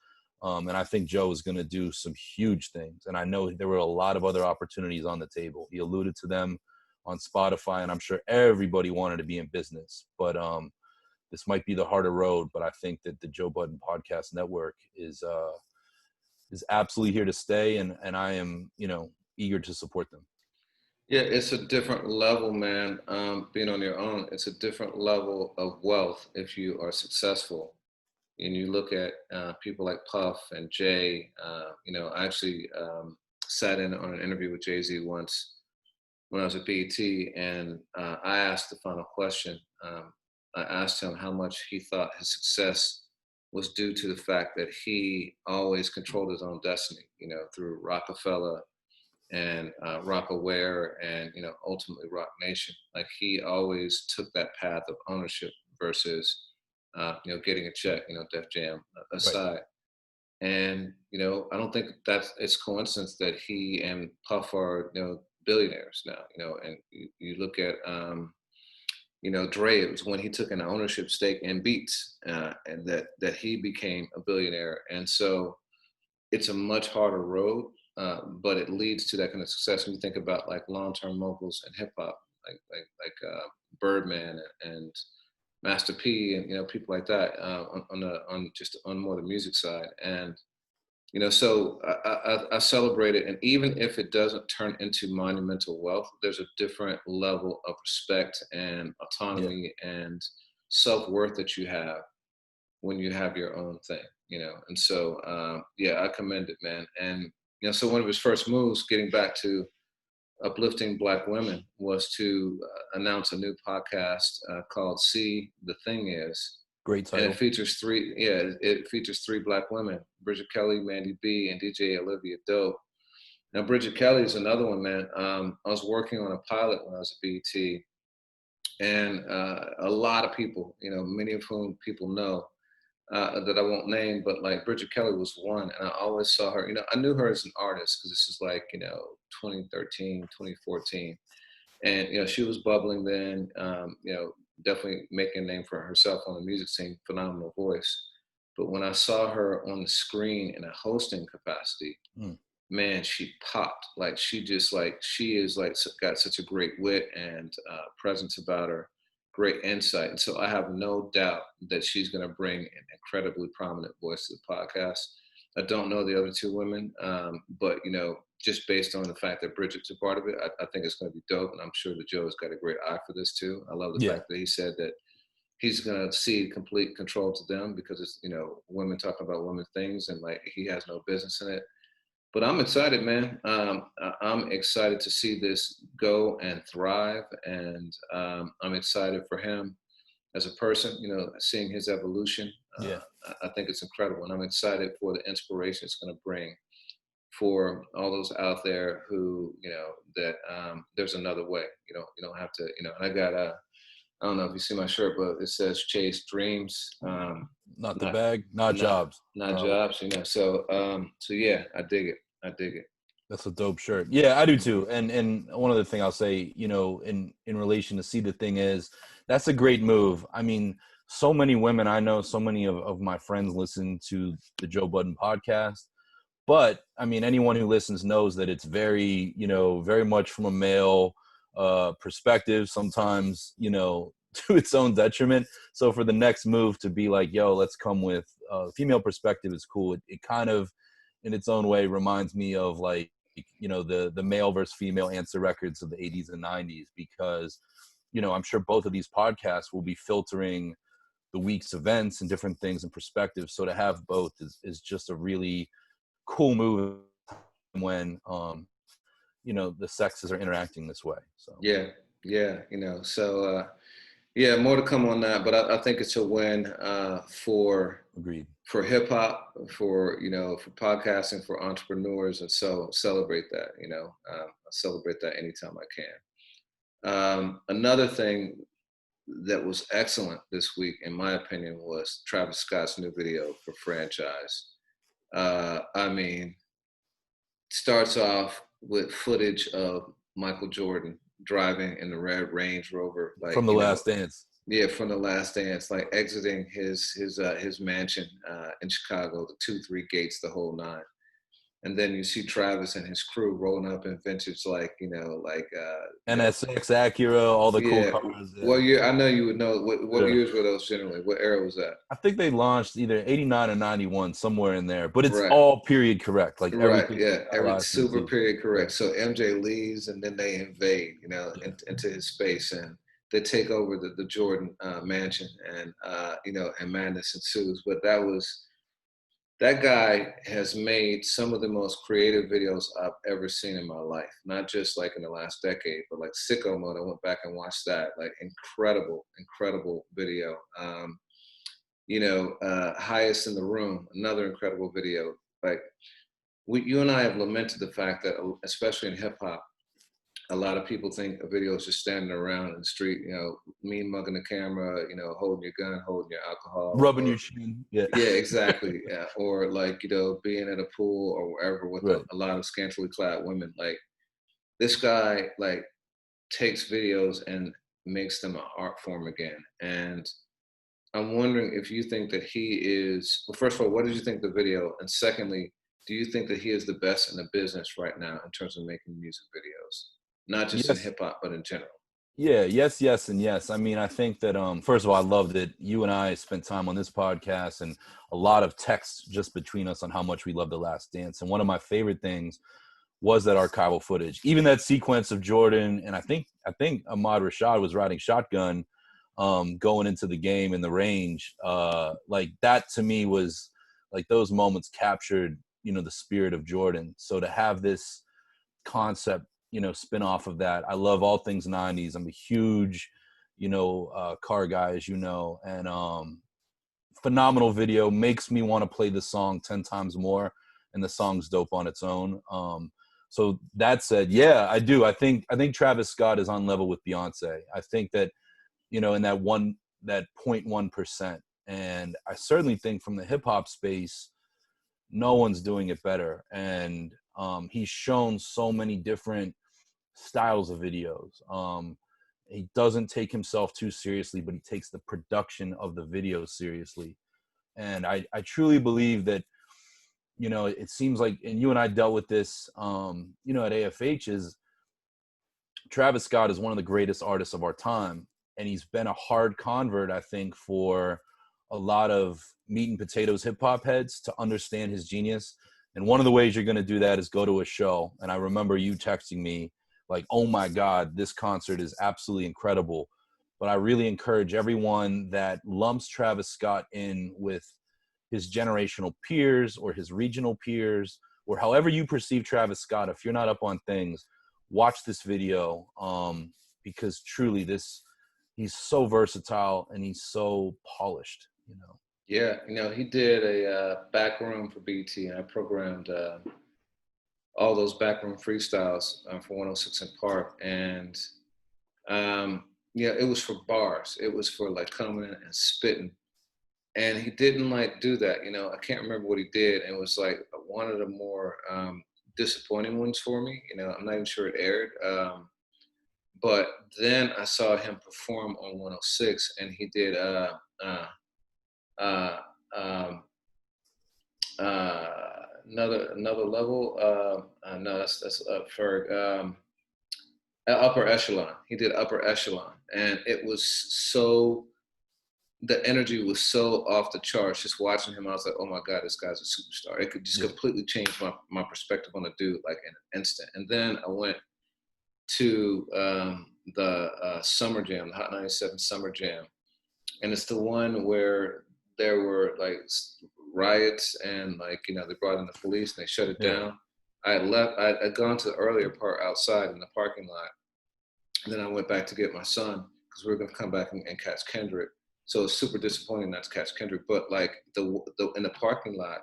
And I think Joe is going to do some huge things. And I know there were a lot of other opportunities on the table. He alluded to them on Spotify, and I'm sure everybody wanted to be in business. But this might be the harder road, but I think that the Joe Budden Podcast Network is absolutely here to stay, and I am, eager to support them. Yeah, it's a different level, man. Being on your own, it's a different level of wealth if you are successful. And you look at people like Puff and Jay. I actually sat in on an interview with Jay-Z once when I was at BET, and I asked the final question. I asked him how much he thought his success was due to the fact that he always controlled his own destiny, through Rockefeller and Rockaware and, ultimately Rock Nation. Like, he always took that path of ownership versus, getting a check, Def Jam aside. Right. And, I don't think it's coincidence that he and Puff are, billionaires now, and you look at, Dre, it was when he took an ownership stake in Beats, and that he became a billionaire. And so it's a much harder road, but it leads to that kind of success. When you think about like long-term moguls in hip hop, like Birdman and Master P, and people like that, on more the music side. And so I celebrate it. And even if it doesn't turn into monumental wealth, there's a different level of respect and autonomy and self-worth that you have when you have your own thing, And so, I commend it, man. And, so one of his first moves, getting back to uplifting Black women, was to announce a new podcast called See the Thing Is. Great title. And it features three Black women: Bridget Kelly, Mandy B, and DJ Olivia Dope. Now, Bridget Kelly is another one, man. I was working on a pilot when I was at BET, and a lot of people, many of whom people know, that I won't name, but like Bridget Kelly was one. And I always saw her, I knew her as an artist because this is like, 2013, 2014. And, she was bubbling then, definitely making a name for herself on the music scene, phenomenal voice. But when I saw her on the screen in a hosting capacity, man, she popped. Like she is like got such a great wit and presence about her, great insight. And so I have no doubt that she's going to bring an incredibly prominent voice to the podcast. I don't know the other two women, but just based on the fact that Bridget's a part of it, I think it's going to be dope. And I'm sure that Joe has got a great eye for this too. I love the fact that he said that he's going to cede complete control to them because it's, women talking about women things, and like he has no business in it. But I'm excited, man. I'm excited to see this go and thrive. And I'm excited for him as a person, seeing his evolution. I think it's incredible. And I'm excited for the inspiration it's going to bring for all those out there who, that there's another way. You don't have to, and I got I don't know if you see my shirt, but it says chase dreams. Not the bag, not jobs. Not jobs, So yeah, I dig it. That's a dope shirt. Yeah, I do too. And one other thing I'll say, in relation to See the Thing Is, that's a great move. I mean, so many women I know, so many of my friends listen to the Joe Budden podcast. But I mean, anyone who listens knows that it's very, very much from a male perspective, sometimes, to its own detriment. So for the next move to be like, yo, let's come with a female perspective is cool. It kind of, in its own way, reminds me of like, the male versus female answer records of the 80s and 90s, because, I'm sure both of these podcasts will be filtering the week's events and different things and perspectives. So to have both is just a really cool move when, the sexes are interacting this way. So more to come on that, but I think it's a win for hip hop, for podcasting, for entrepreneurs, and so celebrate that. I celebrate that anytime I can. Another thing that was excellent this week, in my opinion, was Travis Scott's new video for Franchise. I mean, starts off with footage of Michael Jordan driving in the red Range Rover, like from The Last Dance. Yeah, from The Last Dance, like exiting his mansion in Chicago, the 2-3 gates, the whole nine. And then you see Travis and his crew rolling up in vintage, NSX, Acura, all the cool cars. Yeah. What year? I know you would know. What years were those generally? What era was that? I think they launched either 89 or 91, somewhere in there. But it's all period correct. Like everything. Every super period correct. So MJ leaves, and then they invade, into his space, and they take over the Jordan mansion, and and madness ensues. But that guy has made some of the most creative videos I've ever seen in my life. Not just like in the last decade, but like Sicko Mode. I went back and watched that. Like incredible video. Highest in the Room, another incredible video. Like you and I have lamented the fact that, especially in hip hop, a lot of people think a video is just standing around in the street, you know, mean mugging the camera, you know, holding your gun, holding your alcohol, Rubbing or your chin. Yeah. yeah, exactly. Yeah. Or like, you know, being at a pool or wherever with Right. a lot of scantily clad women. Like this guy, like takes videos and makes them an art form again. And I'm wondering if you think that he is, well, first of all, what did you think of the video? And secondly, do you think that he is the best in the business right now in terms of making music videos? Not just in Yes. hip hop, but in general. Yeah, yes, yes, and yes. I mean, I think that first of all, I love that you and I spent time on this podcast and a lot of texts just between us on how much we love The Last Dance. And one of my favorite things was that archival footage. Even that sequence of Jordan and I think Ahmad Rashad was riding shotgun going into the game in the range. Like that to me was like those moments captured, you know, the spirit of Jordan. So to have this concept, you know, spin off of that. I love all things 90s. I'm a huge, you know, car guy, as you know, and phenomenal video, makes me want to play the song 10 times more, and the song's dope on its own. So that said, yeah, I do. I think Travis Scott is on level with Beyonce. I think that, you know, in that 0.1%. And I certainly think from the hip hop space, no one's doing it better. And he's shown so many different styles of videos. He doesn't take himself too seriously, but he takes the production of the video seriously. And I truly believe that, you know, it seems like, and you and I dealt with this, you know, at AFH, is Travis Scott is one of the greatest artists of our time. And he's been a hard convert, I think, for a lot of meat and potatoes hip hop heads to understand his genius. And one of the ways you're going to do that is go to a show. And I remember you texting me like, oh my God, this concert is absolutely incredible. But I really encourage everyone that lumps Travis Scott in with his generational peers or his regional peers, or however you perceive Travis Scott, if you're not up on things, watch this video, because truly he's so versatile and he's so polished, you know. Yeah, you know, he did a back room for BT, and I programmed all those backroom freestyles for 106 in Park. And yeah, it was for bars. It was for like coming in and spitting. And he didn't like do that. You know, I can't remember what he did. And it was like one of the more disappointing ones for me. You know, I'm not even sure it aired. But then I saw him perform on 106, and he did uh, um, another level. No, that's for upper echelon. He did upper echelon, and it was so, the energy was so off the charts. Just watching him, I was like, oh my God, this guy's a superstar. It could just completely change my perspective on the dude like in an instant. And then I went to the Summer Jam, the Hot 97 Summer Jam, and it's the one where there were like riots and like, you know, they brought in the police and they shut it down. I had gone to the earlier part outside in the parking lot, and then I went back to get my son because we were going to come back and catch Kendrick. So it's super disappointing not to catch Kendrick. But like the in the parking lot,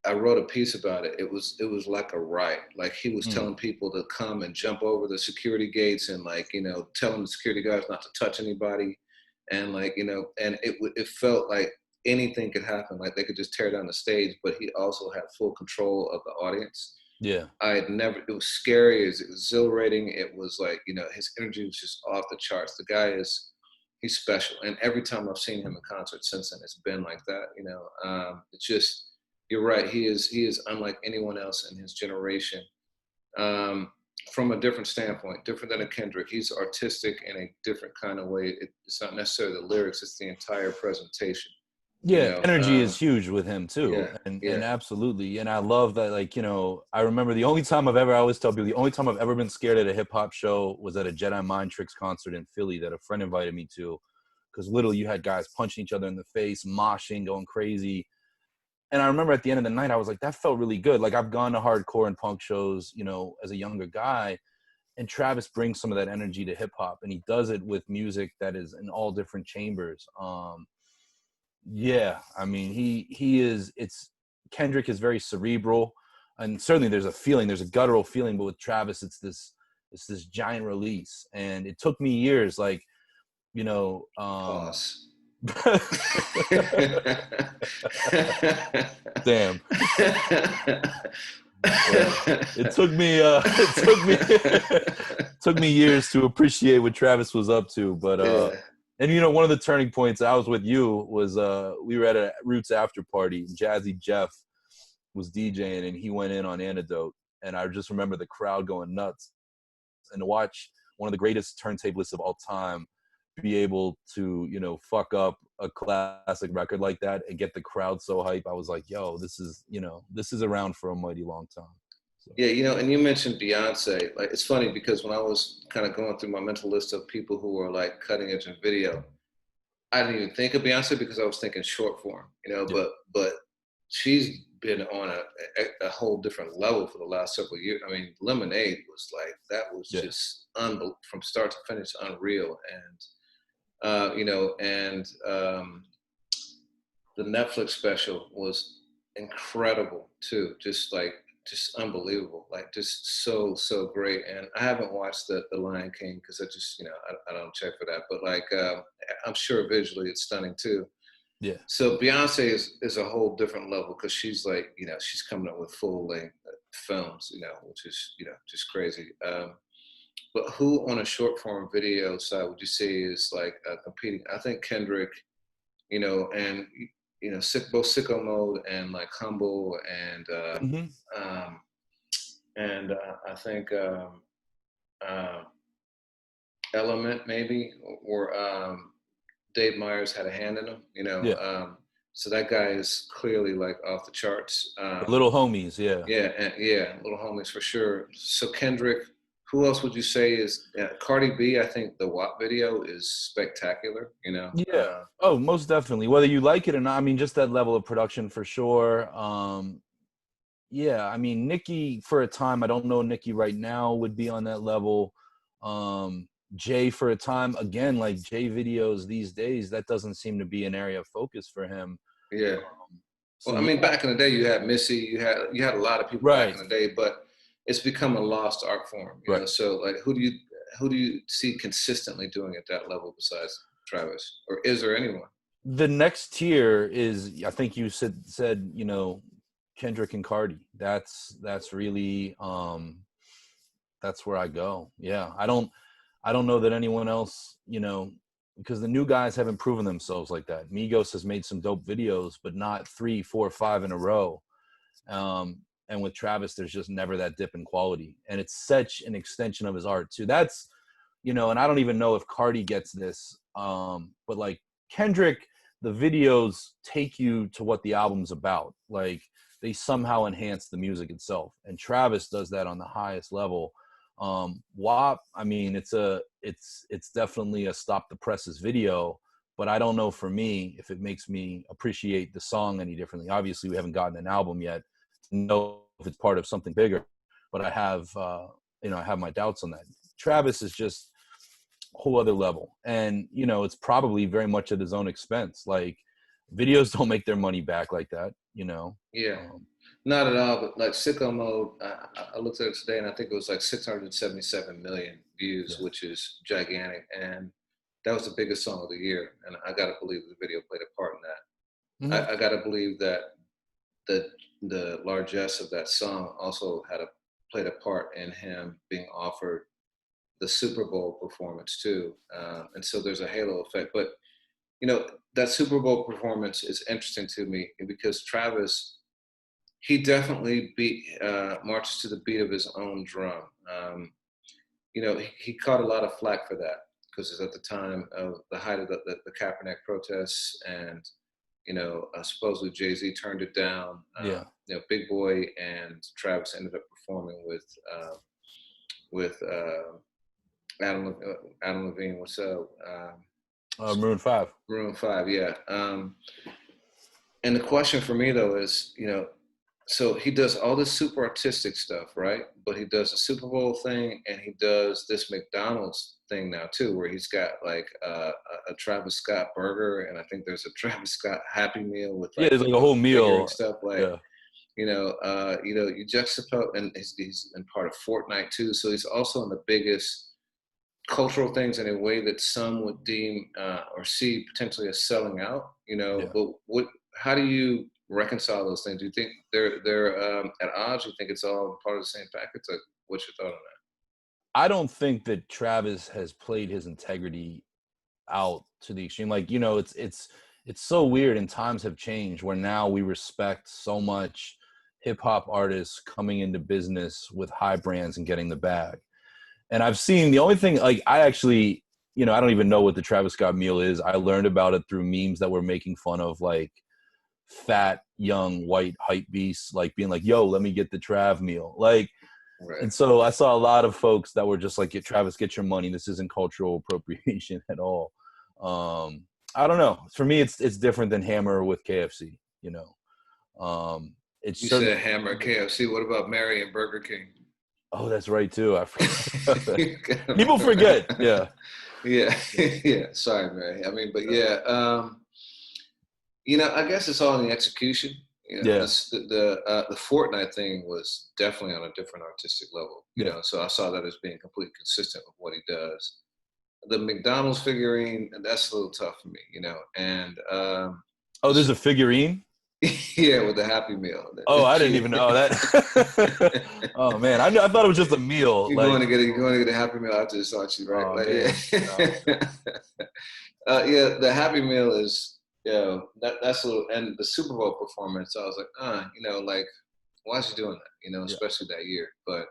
I wrote a piece about it. It was like a riot. Like he was telling people to come and jump over the security gates and like, you know, telling the security guards not to touch anybody. And like, you know, and it felt like anything could happen. Like they could just tear down the stage, but he also had full control of the audience. Yeah. It was scary. It was exhilarating. It was like, you know, his energy was just off the charts. The guy he's special. And every time I've seen him in concert since then, it's been like that, you know. It's just, you're right. He is unlike anyone else in his generation. From a different standpoint, different than a Kendrick. He's artistic in a different kind of way. It's not necessarily the lyrics, it's the entire presentation. Yeah, you know, energy is huge with him too. Yeah, and absolutely. And I love that, like, you know, I remember I always tell people the only time I've ever been scared at a hip hop show was at a Jedi Mind Tricks concert in Philly that a friend invited me to, because literally you had guys punching each other in the face, moshing, going crazy. And I remember at the end of the night, I was like, that felt really good. Like I've gone to hardcore and punk shows, you know, as a younger guy, and Travis brings some of that energy to hip hop, and he does it with music that is in all different chambers. Yeah, I mean, Kendrick is very cerebral. and certainly there's a guttural feeling, but with Travis, it's this giant release. And it took me years, like, Pause. Damn. It took me years to appreciate what Travis was up to, but and one of the turning points, I was with you, was we were at a Roots after party, and Jazzy Jeff was DJing, and he went in on Antidote, and I just remember the crowd going nuts. And to watch one of the greatest turntablists of all time be able to, fuck up a classic record like that and get the crowd so hype, I was like, yo, this is around for a mighty long time. So. Yeah, and you mentioned Beyonce. Like, it's funny because when I was kind of going through my mental list of people who were like cutting edge in video, I didn't even think of Beyonce because I was thinking short form, Yeah. but she's been on a whole different level for the last several years. I mean, Lemonade was like, that was just from start to finish, unreal. And the Netflix special was incredible too. Just unbelievable. Like, just so great. And I haven't watched the Lion King because I don't check for that. But like, I'm sure visually it's stunning too. Yeah. So Beyonce is a whole different level because she's like, she's coming up with full length films, which is, just crazy. But who on a short form video side would you say is like competing? I think Kendrick, and both Sicko Mode and like Humble and I think Element maybe, or Dave Meyers had a hand in him, so that guy is clearly like off the charts. Little Homies, yeah. Yeah, Little Homies for sure. So Kendrick, who else would you say is Cardi B? I think the WAP video is spectacular, Yeah. Most definitely. Whether you like it or not, I mean, just that level of production for sure. Yeah, I mean, Nicki for a time, I don't know Nicki right now would be on that level. Jay for a time, again, like Jay videos these days, that doesn't seem to be an area of focus for him. Yeah. Well, I mean, back in the day, you had Missy, you had a lot of people back in the day, but it's become a lost art form. You know? So, like, who do you see consistently doing at that level besides Travis, or is there anyone? The next tier is, I think you said Kendrick and Cardi. That's really that's where I go. Yeah, I don't know that anyone else, because the new guys haven't proven themselves like that. Migos has made some dope videos, but not 3, 4, 5 in a row. And with Travis, there's just never that dip in quality. And it's such an extension of his art too. That's, and I don't even know if Cardi gets this, but like Kendrick, the videos take you to what the album's about. Like, they somehow enhance the music itself. And Travis does that on the highest level. WAP, I mean, it's definitely a stop the presses video, but I don't know for me if it makes me appreciate the song any differently. Obviously, we haven't gotten an album yet to know if it's part of something bigger, but I have my doubts on that. Travis is just a whole other level, and it's probably very much at his own expense. Like, videos don't make their money back like that, Yeah. Not at all, but like Sicko Mode, I looked at it today and I think it was like 677 million views, which is gigantic. And that was the biggest song of the year. And I got to believe the video played a part in that. I got to believe that the largesse of that song also played a part in him being offered the Super Bowl performance too. And so there's a halo effect. But, that Super Bowl performance is interesting to me because Travis, he definitely marches to the beat of his own drum. He caught a lot of flack for that because it's at the time of the height of the Kaepernick protests, and supposedly Jay-Z turned it down. Big Boy and Travis ended up performing with Adam Levine. What's up? Maroon 5. Maroon 5, yeah. And the question for me though is, so he does all this super artistic stuff, right? But he does a Super Bowl thing, and he does this McDonald's thing now too, where he's got like a Travis Scott burger, and I think there's a Travis Scott Happy Meal with like, there's like a whole meal stuff like, You juxtapose, and he's in part of Fortnite too. So he's also in the biggest cultural things in a way that some would deem or see potentially as selling out. Yeah. But how do you reconcile those things? Do you think they're at odds? Do you think it's all part of the same package? Like, what's your thought on that? I don't think that Travis has played his integrity out to the extreme. Like, it's so weird, and times have changed where now we respect so much hip hop artists coming into business with high brands and getting the bag. And I've seen the only thing, like, I actually, I don't even know what the Travis Scott meal is. I learned about it through memes that were making fun of like fat young white hype beasts, like being like, yo, let me get the Trav meal. Like, Right. and so I saw a lot of folks that were just like, Travis, get your money. This isn't cultural appropriation at all. I don't know. For me, it's different than Hammer with KFC, It's You certain- said Hammer, KFC. What about Mary and Burger King? Oh, that's right too. I forgot. People forget. Yeah. Yeah. Yeah. Sorry, Mary. I mean, but yeah. I guess it's all in the execution. Yeah. The Fortnite thing was definitely on a different artistic level. So I saw that as being completely consistent with what he does. The McDonald's figurine, that's a little tough for me, And Oh, there's a figurine? yeah, with the Happy Meal. Oh, I didn't even know that. Oh man, I thought it was just a meal. You're going to get a Happy Meal after this, aren't you? Right? Oh, Yeah, the Happy Meal is that's a little, and the Super Bowl performance. I was like, like, why is he doing that? Especially that year. But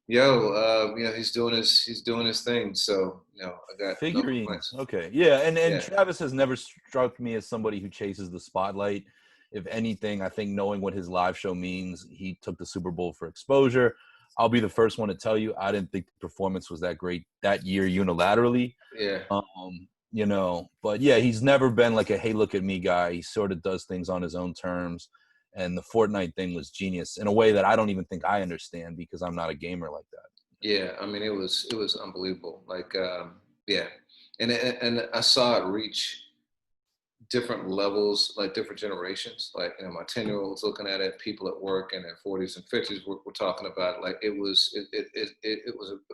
he's doing his thing. So I got figurines. Okay, yeah, and Yeah. Travis has never struck me as somebody who chases the spotlight. If anything, I think knowing what his live show means, he took the Super Bowl for exposure. I'll be the first one to tell you, I didn't think the performance was that great that year unilaterally. Yeah. But yeah, he's never been like a, hey, look at me guy. He sort of does things on his own terms. And the Fortnite thing was genius in a way that I don't even think I understand because I'm not a gamer like that. Yeah, I mean, it was unbelievable. Like, yeah, and I saw it reach different levels, like different generations. Like, my 10-year-olds looking at it, people at work in their 40s and 50s were talking about it. Like, it was a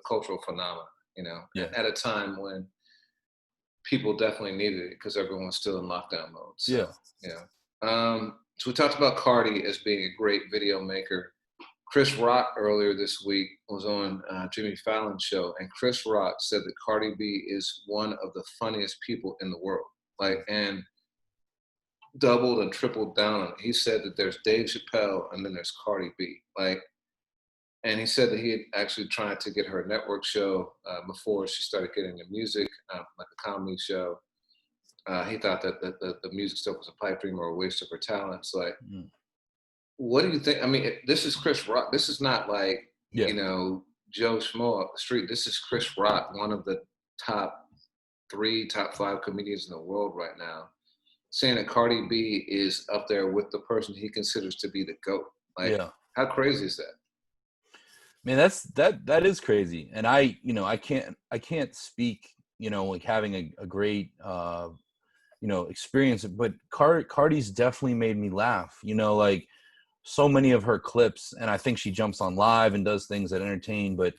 cultural phenomenon, Yeah. at a time when people definitely needed it because everyone's still in lockdown mode. So, so we talked about Cardi as being a great video maker. Chris Rock earlier this week was on Jimmy Fallon's show, and Chris Rock said that Cardi B is one of the funniest people in the world. Like, and doubled and tripled down on it. He said that there's Dave Chappelle and then there's Cardi B. Like, and he said that he had actually tried to get her a network show before she started getting the music, like a comedy show. He thought that the music stuff was a pipe dream or a waste of her talents. Like, what do you think? I mean, this is Chris Rock. This is not like, Joe Schmo up the street. This is Chris Rock, one of the top 5 comedians in the world right now, saying that Cardi B is up there with the person he considers to be the GOAT. Like, how crazy is that? Man, that is crazy. And I can't speak, like having a great, experience, but Cardi's definitely made me laugh, like so many of her clips. And I think she jumps on live and does things that entertain, but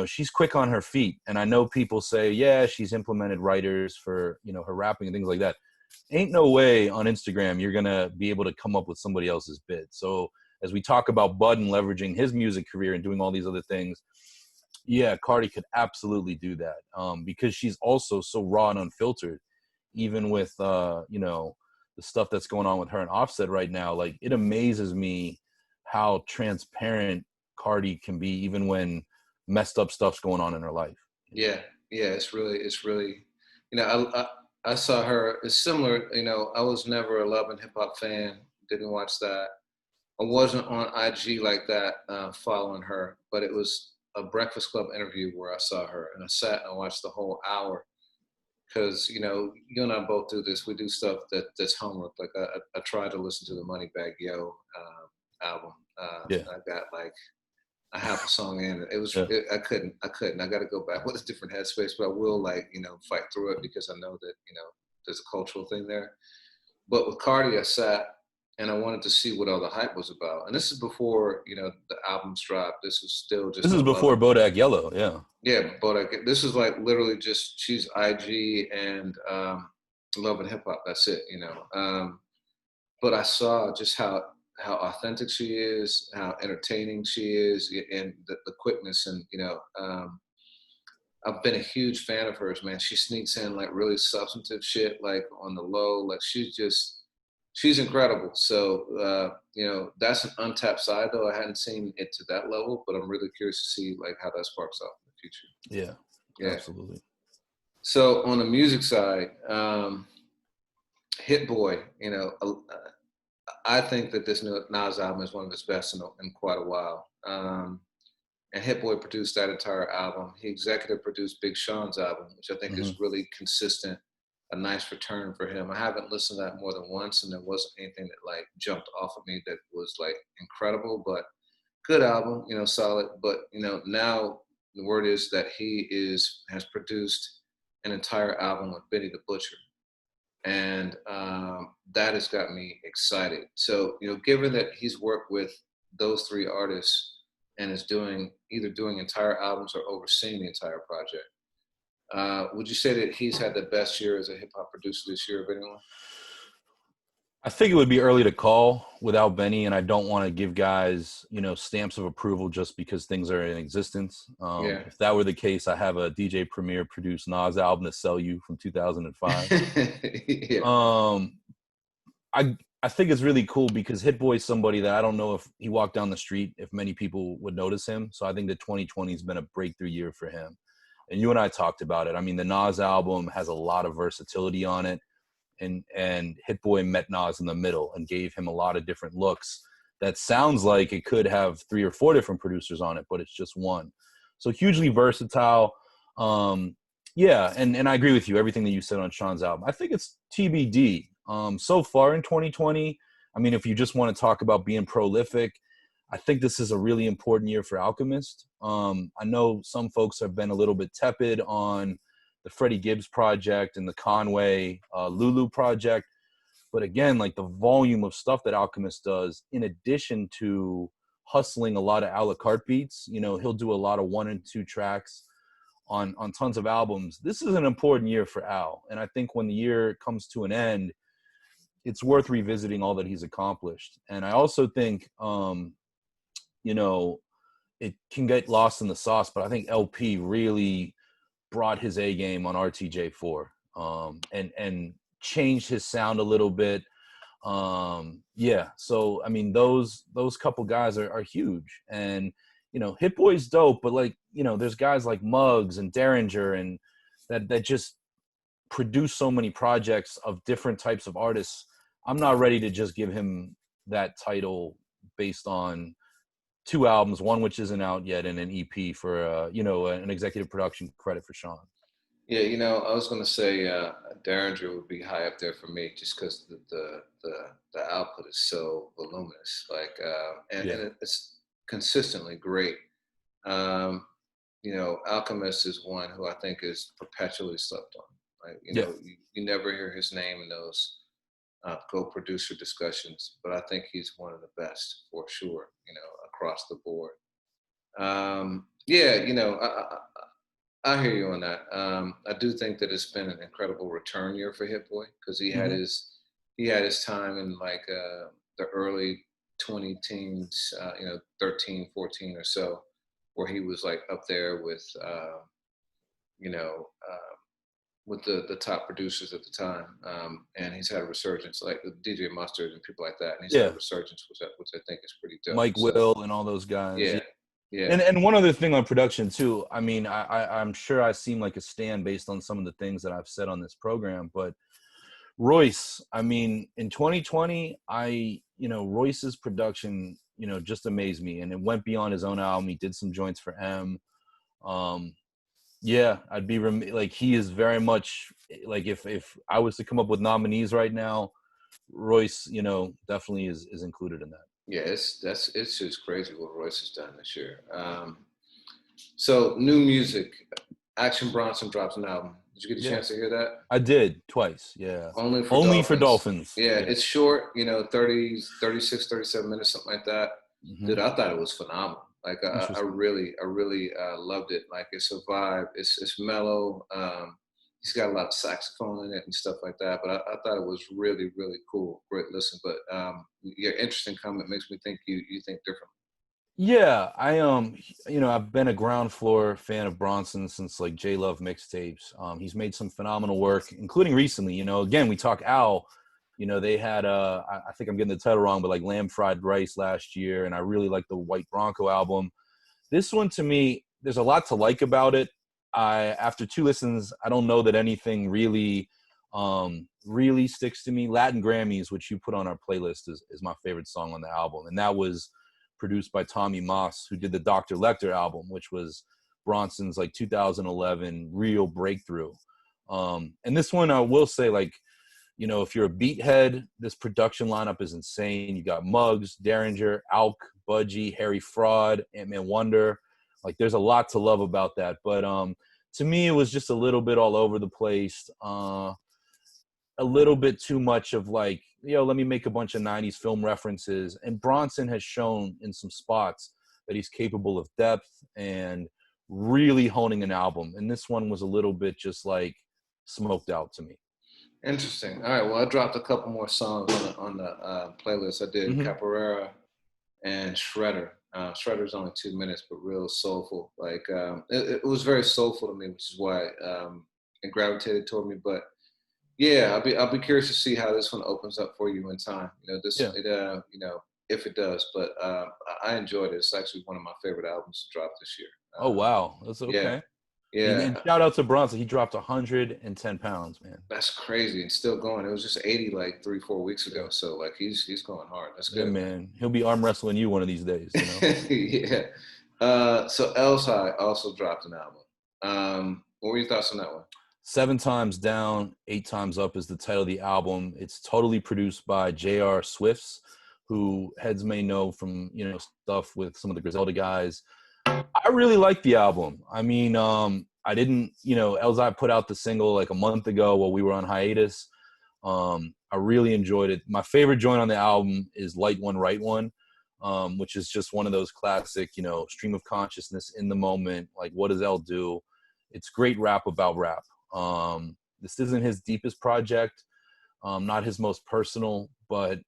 she's quick on her feet. And I know people say, yeah, she's implemented writers for, her rapping and things like that. Ain't no way on Instagram you're going to be able to come up with somebody else's bit. So as we talk about Budden leveraging his music career and doing all these other things, yeah, Cardi could absolutely do that because she's also so raw and unfiltered, even with, the stuff that's going on with her and Offset right now. Like, it amazes me how transparent Cardi can be, even when messed up stuff's going on in her life. Yeah, it's really, I saw her. It's similar, I was never a Love and Hip Hop fan. Didn't watch that. I wasn't on IG like that following her, but it was a Breakfast Club interview where I saw her, and I sat and watched the whole hour. Because, you and I both do this. We do stuff that's homework. Like, I tried to listen to the Moneybagg Yo album. I got like a half a song in. It was I couldn't. I got to go back with a different headspace, but I will fight through it because I know that there's a cultural thing there. But with Cardi, I sat and I wanted to see what all the hype was about. And this is before, you know, the albums dropped. This was still just This is before Bodak Yellow, yeah. Yeah, but this is like literally just she's IG and Love and Hip Hop. That's it, you know. But I saw just how authentic she is, how entertaining she is, and the quickness. And you know, I've been a huge fan of hers, man. She sneaks in like really substantive shit, like on the low. Like she's incredible. So you know, that's an untapped side though. I hadn't seen it to that level, but I'm really curious to see like how that sparks off in the future. Yeah, absolutely. So on the music side, Hit Boy, you know, I think that this new Nas album is one of his best in quite a while. And Hit Boy produced that entire album. He executive produced Big Sean's album, which I think is really consistent, a nice return for him. I haven't listened to that more than once, and there wasn't anything that like jumped off of me that was like incredible, but good album, you know, solid. But you know, now the word is that he has produced an entire album with Benny the Butcher, and that has got me excited. So you know, given that he's worked with those three artists and is either doing entire albums or overseeing the entire project, would you say that he's had the best year as a hip hop producer this year of anyone? I think it would be early to call without Benny, and I don't want to give guys, you know, stamps of approval just because things are in existence. If that were the case, I have a DJ Premier produced Nas album to sell you from 2005. I think it's really cool because Hit Boy is somebody that I don't know if he walked down the street, if many people would notice him. So I think that 2020 has been a breakthrough year for him. And you and I talked about it. I mean, the Nas album has a lot of versatility on it. And Hit Boy met Nas in the middle and gave him a lot of different looks that sounds like it could have 3 or 4 different producers on it, but it's just one. So hugely versatile. Yeah, and I agree with you, everything that you said on Sean's album. I think it's TBD. So far in 2020, I mean, if you just want to talk about being prolific, I think this is a really important year for Alchemist. I know some folks have been a little bit tepid on the Freddie Gibbs project and the Conway Lulu project. But again, like the volume of stuff that Alchemist does, in addition to hustling a lot of a la carte beats, you know, he'll do a lot of 1 and 2 tracks on tons of albums. This is an important year for Al. And I think when the year comes to an end, it's worth revisiting all that he's accomplished. And I also think, you know, it can get lost in the sauce, but I think LP really brought his A game on RTJ4 and changed his sound a little bit. Yeah, so I mean, those couple guys are huge. And you know, Hit Boy's dope, but like, you know, there's guys like Muggs and Derringer and that just produce so many projects of different types of artists. I'm not ready to just give him that title based on 2 albums, one which isn't out yet, and an EP for you know, an executive production credit for Sean. Yeah, you know, I was gonna say Derringer would be high up there for me, just because the output is so voluminous, like, and it's consistently great. You know, Alchemist is one who I think is perpetually slept on. Like, you know, you never hear his name in those co-producer discussions, but I think he's one of the best for sure, you know, across the board. Yeah, you know, I hear you on that. I do think that it's been an incredible return year for Hit Boy, because he had his time in like the early 20 teens, you know, 13, 14 or so, where he was like up there with, you know, with the top producers at the time. And he's had a resurgence, like with DJ Mustard and people like that. And he's had a resurgence, which I think is pretty dope. Mike Will and all those guys. Yeah. Yeah. And one other thing on production too. I mean, I'm sure I seem like a stan based on some of the things that I've said on this program, but Royce, I mean, in 2020, you know, Royce's production, you know, just amazed me, and it went beyond his own album. He did some joints for M. Yeah, I'd be like, he is very much like, if I was to come up with nominees right now, Royce, you know, definitely is included in that. Yeah, it's just crazy what Royce has done this year. So new music, Action Bronson drops an album. Did you get a Yeah. chance to hear that? I did twice. Yeah. Only For Dolphins. Yeah, it's short, 30, 36, 37 minutes, something like that. Mm-hmm. Dude, I thought it was phenomenal. Like I really loved it. Like it's a vibe. It's mellow. He's got a lot of saxophone in it and stuff like that. But I thought it was really, really cool. Great listen. But your interesting comment makes me think you think differently. Yeah, I've been a ground floor fan of Bronson since like J Love mixtapes. He's made some phenomenal work, including recently. Again, we talk Al. They had I think I'm getting the title wrong, but like Lamb Fried Rice last year, and I really like the White Bronco album. This one, to me, there's a lot to like about it. After 2 listens, I don't know that anything really really sticks to me. Latin Grammys, which you put on our playlist, is my favorite song on the album, and that was produced by Tommy Moss, who did the Dr. Lecter album, which was Bronson's like 2011 real breakthrough. And this one, I will say, like, if you're a beat head, this production lineup is insane. You got Muggs, Derringer, Alk, Budgie, Harry Fraud, Ant-Man Wonder. Like, there's a lot to love about that. But to me, it was just a little bit all over the place. A little bit too much of like, let me make a bunch of 90s film references. And Bronson has shown in some spots that he's capable of depth and really honing an album. And this one was a little bit just like smoked out to me. Interesting. All right. Well, I dropped a couple more songs on the playlist. I did Capoeira and Shredder. Shredder's only 2 minutes, but real soulful. Like it was very soulful to me, which is why it gravitated toward me. But yeah, I'll be curious to see how this one opens up for you in time. If it does. But I enjoyed it. It's actually one of my favorite albums to drop this year. Oh wow, that's okay. Yeah. And shout out to Bronson. He dropped 110 pounds, man. That's crazy, and still going. It was just 80 like 3-4 weeks ago. So like he's going hard. That's good. Yeah, man. He'll be arm wrestling you one of these days. Yeah. So Elzhi also dropped an album. What were your thoughts on that one? 7 Times Down, 8 Times Up is the title of the album. It's totally produced by J.R. Swifts, who heads may know from stuff with some of the Griselda guys. I really like the album. I mean, I didn't, Elzhi put out the single like a month ago while we were on hiatus. I really enjoyed it. My favorite joint on the album is Light One, Right One, which is just one of those classic, stream of consciousness in the moment. Like, what does El do? It's great rap about rap. This isn't his deepest project, not his most personal, but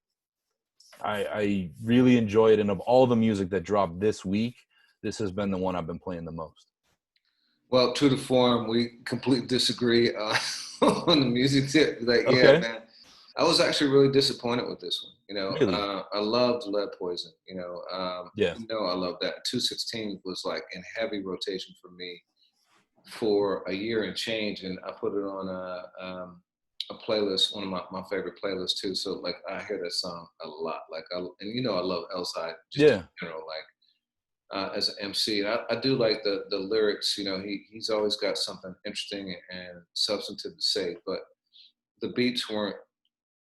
I really enjoy it. And of all the music that dropped this week, this has been the one I've been playing the most. Well, true to form, we completely disagree on the music tip. Like, okay. Yeah, man. I was actually really disappointed with this one. Really? I loved Lead Poison. Yeah. I love that. 216 was like in heavy rotation for me for a year and change, and I put it on a playlist, one of my favorite playlists too. So like I hear that song a lot. Like I love Elzhi just in general. Like as an MC, I do like the lyrics. He's always got something interesting and substantive to say, but the beats weren't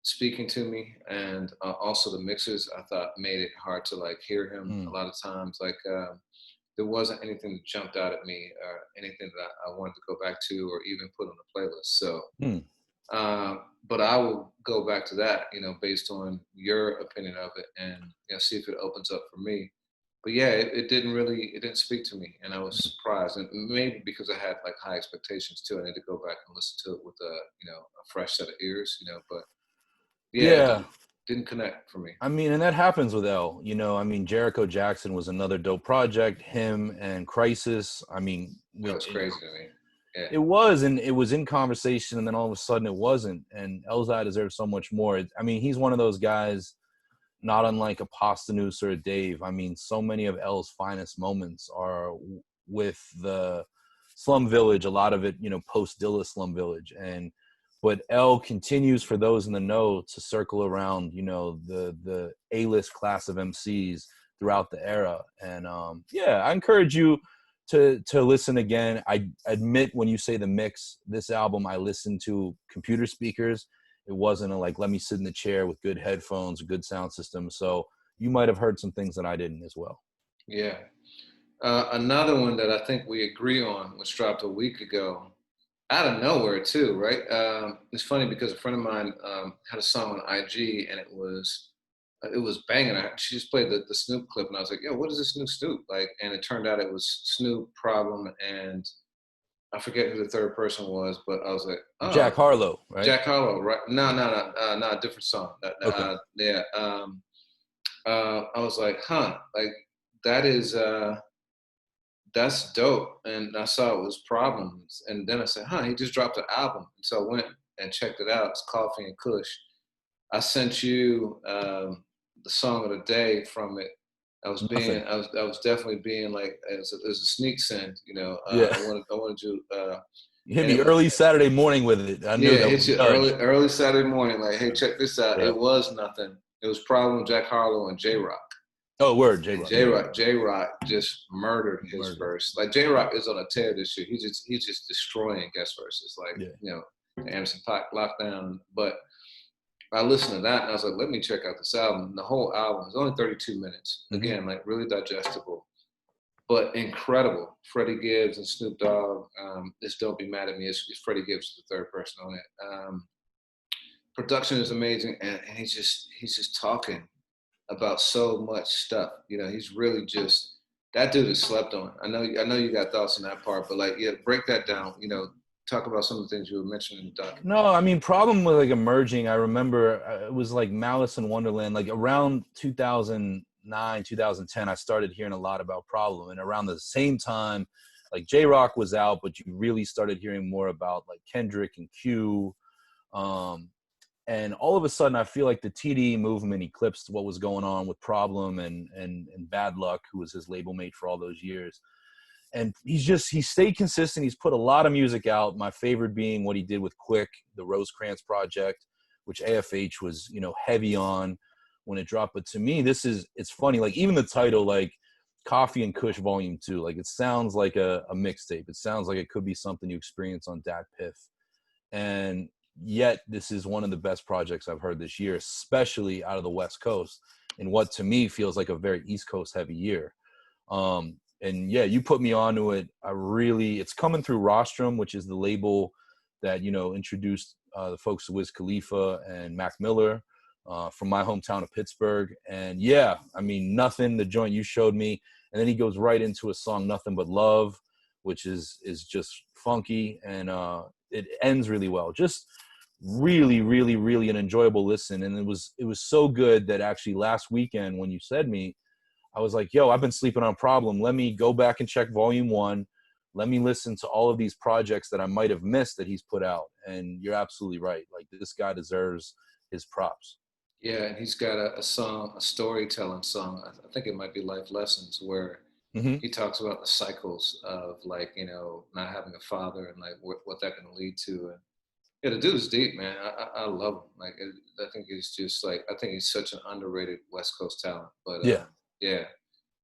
speaking to me, and also the mixes I thought made it hard to like hear him a lot of times. Like there wasn't anything that jumped out at me or anything that I wanted to go back to or even put on the playlist. So, but I will go back to that, based on your opinion of it and see if it opens up for me. But yeah, it didn't speak to me, and I was surprised, and maybe because I had like high expectations too. I need to go back and listen to it with a fresh set of ears, but yeah. It didn't connect for me. I mean, and that happens with El. Jericho Jackson was another dope project. Him and Crisis. I mean, that was crazy to me. Yeah. It was, and it was in conversation, and then all of a sudden it wasn't. And Elzhi deserves so much more. He's one of those guys, not unlike a Posdnuos or a Dave. So many of El's finest moments are with the Slum Village. A lot of it, post Dilla Slum Village, but El continues, for those in the know, to circle around, the A-list class of MCs throughout the era. And I encourage you to listen again. I admit, when you say the mix, this album I listened to computer speakers. It wasn't let me sit in the chair with good headphones, a good sound system. So you might have heard some things that I didn't as well. Yeah. Another one that I think we agree on, which dropped a week ago, out of nowhere too, right? It's funny because a friend of mine had a song on IG, and it was banging. She just played the Snoop clip, and I was like, "Yo, what is this new Snoop?" Like, and it turned out it was Snoop, Problem, and I forget who the third person was, but I was like, Jack "Oh, Harlow, right? Jack Harlow, right?" No, a different song. Okay. Yeah. I was like, "Huh, like that is." That's dope. And I saw it was Problems. And then I said, huh, he just dropped an album. And so I went and checked it out. It's Coffee and Kush. I sent you the song of the day from it. I Nothing. was definitely being like, as a sneak send, you know, Yeah. I wanted you, You hit and me it was, early Saturday morning with it. I yeah, knew that it was hit you nudge. early Saturday morning. Like, hey, check this out. Yeah. It was Nothing. It was Problem, Jack Harlow, and J Rock. Oh, word, J And Rock. Yeah. J Rock just murdered his Murder. verse. Like J Rock is on a tear this year. He's just destroying guest verses. Like, Yeah. you know, the Anderson .Paak lockdown. But I listened to that and I was like, let me check out this album. And the whole album is only 32 minutes. Mm-hmm. Again, like really digestible, but incredible. Freddie Gibbs and Snoop Dogg. This Don't Be Mad at Me. It's Freddie Gibbs, the third person on it. Production is amazing, and he's just talking about so much stuff. You know, he's really just that dude is slept on. I know you got thoughts on that part, but like, yeah, break that down. You know, talk about some of the things you were mentioning in the documentary. No, I mean, Problem with like emerging. I remember it was like Malice in Wonderland. Like around 2009, 2010, I started hearing a lot about Problem, and around the same time, like J Rock was out, but you really started hearing more about like Kendrick and Q. And all of a sudden, I feel like the TDE movement eclipsed what was going on with Problem and Bad Luck, who was his label mate for all those years. And he stayed consistent. He's put a lot of music out. My favorite being what he did with Quick, the Rosecrans project, which AFH was, you know, heavy on when it dropped. But to me, it's funny. Like even the title, like Coffee and Kush Volume 2, like it sounds like a mixtape. It sounds like it could be something you experience on Dat Piff. And yet this is one of the best projects I've heard this year, especially out of the West Coast, in what to me feels like a very East Coast heavy year. And yeah, you put me onto it. It's coming through Rostrum, which is the label that, you know, introduced the folks to Wiz Khalifa and Mac Miller from my hometown of Pittsburgh. And yeah, I mean, Nothing, the joint you showed me. And then he goes right into a song, Nothing But Love, which is just funky. And it ends really well. Just really, really, really an enjoyable listen. And it was so good that actually last weekend when you said me, I was like, yo, I've been sleeping on Problem. Let me go back and check Volume 1. Let me listen to all of these projects that I might have missed that he's put out. And you're absolutely right. Like this guy deserves his props. Yeah, and he's got a song, a storytelling song. I think it might be Life Lessons, where he talks about the cycles of like, you know, not having a father and like what that can lead to. And yeah, the dude's deep, man. I love him. Like, I think he's just like, I think he's such an underrated West Coast talent. But yeah,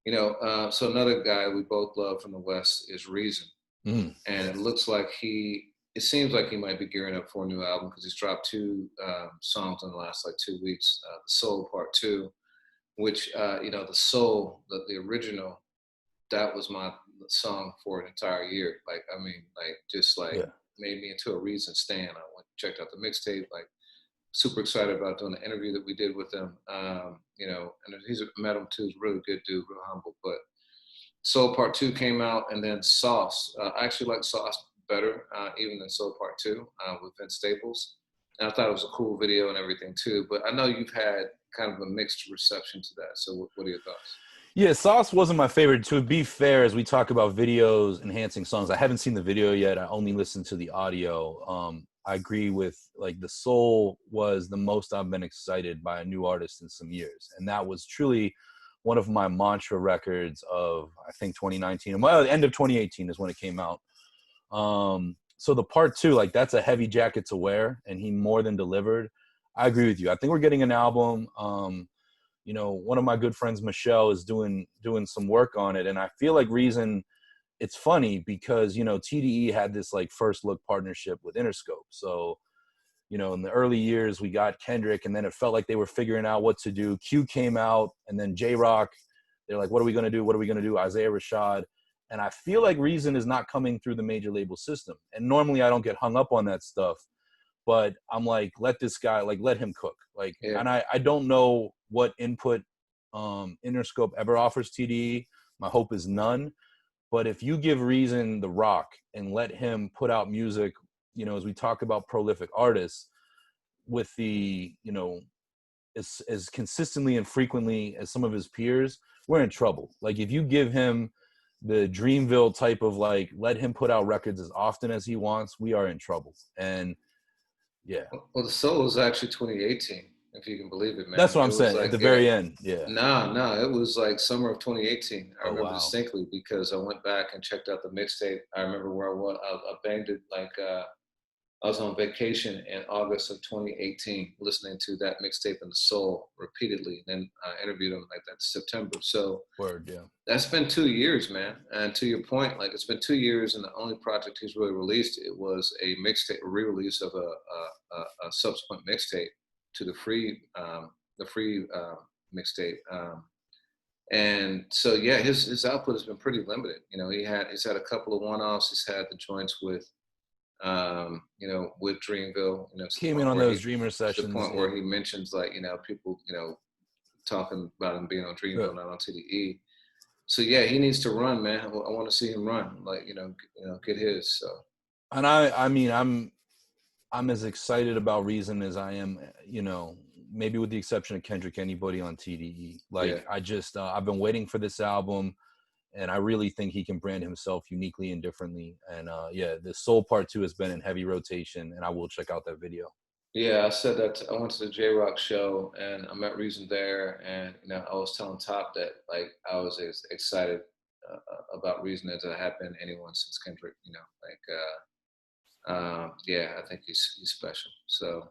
you know, so another guy we both love from the West is Reason. And it looks like it seems like he might be gearing up for a new album because he's dropped 2 songs in the last like 2 weeks. The Soul Part 2, which, you know, the Soul, the original, that was my song for an entire year. Like, I mean, like, just like made me into a Reason stan. I went checked out the mixtape, like, super excited about doing the interview that we did with him. You know, and he's met him too. He's a really good dude, real humble. But Soul Part 2 came out, and then Sauce. I actually like Sauce better, even than Soul Part 2 with Vince Staples. And I thought it was a cool video and everything too. But I know you've had kind of a mixed reception to that. So what are your thoughts? Yeah, Sauce wasn't my favorite. To be fair, as we talk about videos enhancing songs, I haven't seen the video yet. I only listened to the audio. I agree with, like, the Soul was the most I've been excited by a new artist in some years. And that was truly one of my mantra records of, I think, 2019. Well, the end of 2018 is when it came out. So the Part 2, like, that's a heavy jacket to wear, and he more than delivered. I agree with you. I think we're getting an album. You know, one of my good friends, Michelle, is doing some work on it. And I feel like Reason, it's funny because, you know, TDE had this like first look partnership with Interscope. So, you know, in the early years, we got Kendrick, and then it felt like they were figuring out what to do. Q came out, and then J Rock, they're like, what are we going to do? What are we going to do? Isaiah Rashad. And I feel like Reason is not coming through the major label system. And normally I don't get hung up on that stuff, but I'm like, let this guy, like, let him cook. Like, Yeah. and I don't know what input Interscope ever offers TDE. My hope is none. But if you give Reason the rock and let him put out music, you know, as we talk about prolific artists, with the, you know, as consistently and frequently as some of his peers, we're in trouble. Like, if you give him the Dreamville type of, like, let him put out records as often as he wants, we are in trouble. And yeah. Well, the Soul was actually 2018, if you can believe it, man. That's what I'm It was saying, like, at the very end. Yeah. No, it was like summer of 2018. I Oh, remember wow. distinctly because I went back and checked out the mixtape. I remember where I was. I banged it like I was on vacation in August of 2018, listening to that mixtape in the Soul repeatedly. And then I interviewed him like that September. So Word, yeah. that's been 2 years, man. And to your point, like, it's been 2 years, and the only project he's really released, it was a mixtape, a re-release of a subsequent mixtape to the free mixtape. And so, yeah, his output has been pretty limited. You know, he's had a couple of one-offs. He's had the joints with, you know, with Dreamville. You know, Came in on those Dreamer sessions. to the point where he mentions, like, you know, people, you know, talking about him being on Dreamville, not on TDE. So yeah, he needs to run, man. I want to see him run, like, you know, get his. So. And I mean, I'm as excited about Reason as I am, you know, maybe with the exception of Kendrick, anybody on TDE. Like, yeah. I just, I've been waiting for this album, and I really think he can brand himself uniquely and differently. And yeah, the Soul Part 2 has been in heavy rotation, and I will check out that video. Yeah, I said that I went to the J-Rock show, and I met Reason there, and, you know, I was telling Top that, like, I was as excited about Reason as I have been anyone since Kendrick. You know, like, yeah, I think he's special. So,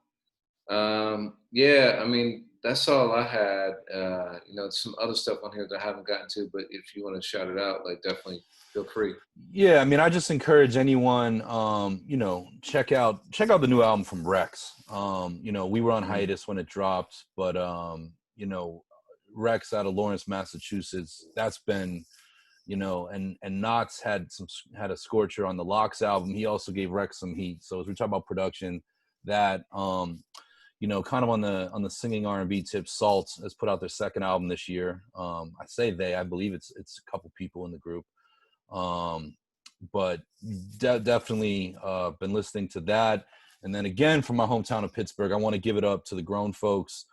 yeah, I mean, that's all I had. You know, some other stuff on here that I haven't gotten to, but if you want to shout it out, like, definitely feel free. Yeah, I mean, I just encourage anyone, you know, check out the new album from Rex. You know, we were on hiatus when it dropped, but you know, Rex out of Lawrence, Massachusetts, that's been, you know, and Knox had a scorcher on the Lox album. He also gave Rex some heat. So as we talk about production, that you know, kind of on the singing R&B tip, Salt has put out their second album this year. I say they, I believe it's a couple people in the group. But definitely been listening to that. And then again, from my hometown of Pittsburgh, I want to give it up to the Grown Folks.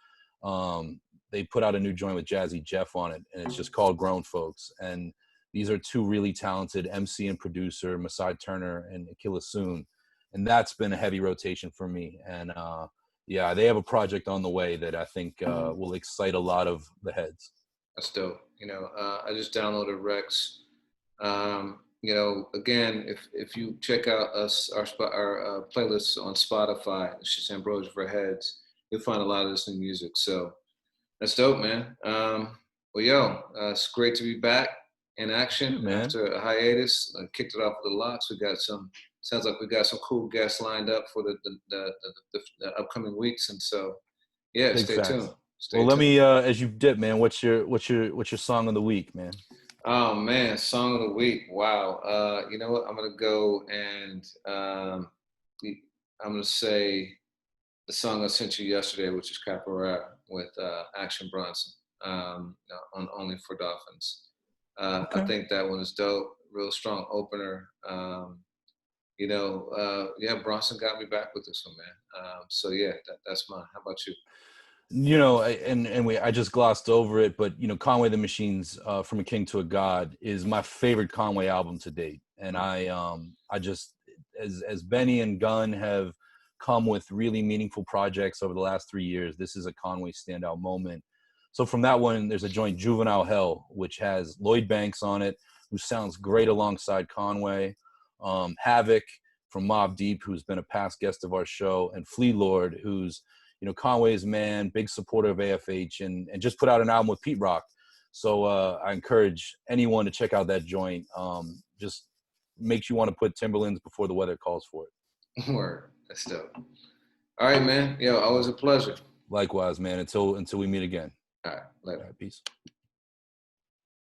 They put out a new joint with Jazzy Jeff on it, and it's just called Grown Folks. And these are two really talented MC and producer, Masai Turner and Akila Soon. And that's been a heavy rotation for me. And yeah, they have a project on the way that I think will excite a lot of the heads. That's dope. You know, I just downloaded Rex. You know, again, if you check out our playlists on Spotify, it's just Ambrosia for Heads, you'll find a lot of this new music. So that's dope, man. Well, yo, it's great to be back in action, man. After a hiatus. Kicked it off with the Lox. Sounds like we got some cool guests lined up for the upcoming weeks, and so yeah, Big stay facts. tuned. Well, let me as you dip, man. What's your song of the week, man? Oh man, song of the week. Wow. You know what? I'm gonna go and I'm gonna say the song I sent you yesterday, which is Capoeira with Action Bronson on Only for Dolphins. Okay. I think that one is dope. Real strong opener. You know, yeah, Bronson got me back with this one, man. So yeah, that's mine. How about you? You know, I just glossed over it, but you know, Conway the Machine's From a King to a God is my favorite Conway album to date. And I just, as Benny and Gunn have come with really meaningful projects over the last 3 years, this is a Conway standout moment. So from that one, there's a joint, Juvenile Hell, which has Lloyd Banks on it, who sounds great alongside Conway. Havoc from Mobb Deep, who's been a past guest of our show, and Flea Lord, who's, you know, Conway's man, big supporter of AFH, and just put out an album with Pete Rock. So I encourage anyone to check out that joint. Just makes you want to put Timberlands before the weather calls for it. Word. That's dope. All right, man. Yo, always a pleasure. Likewise, man. Until we meet again. All right. Later. All right, peace.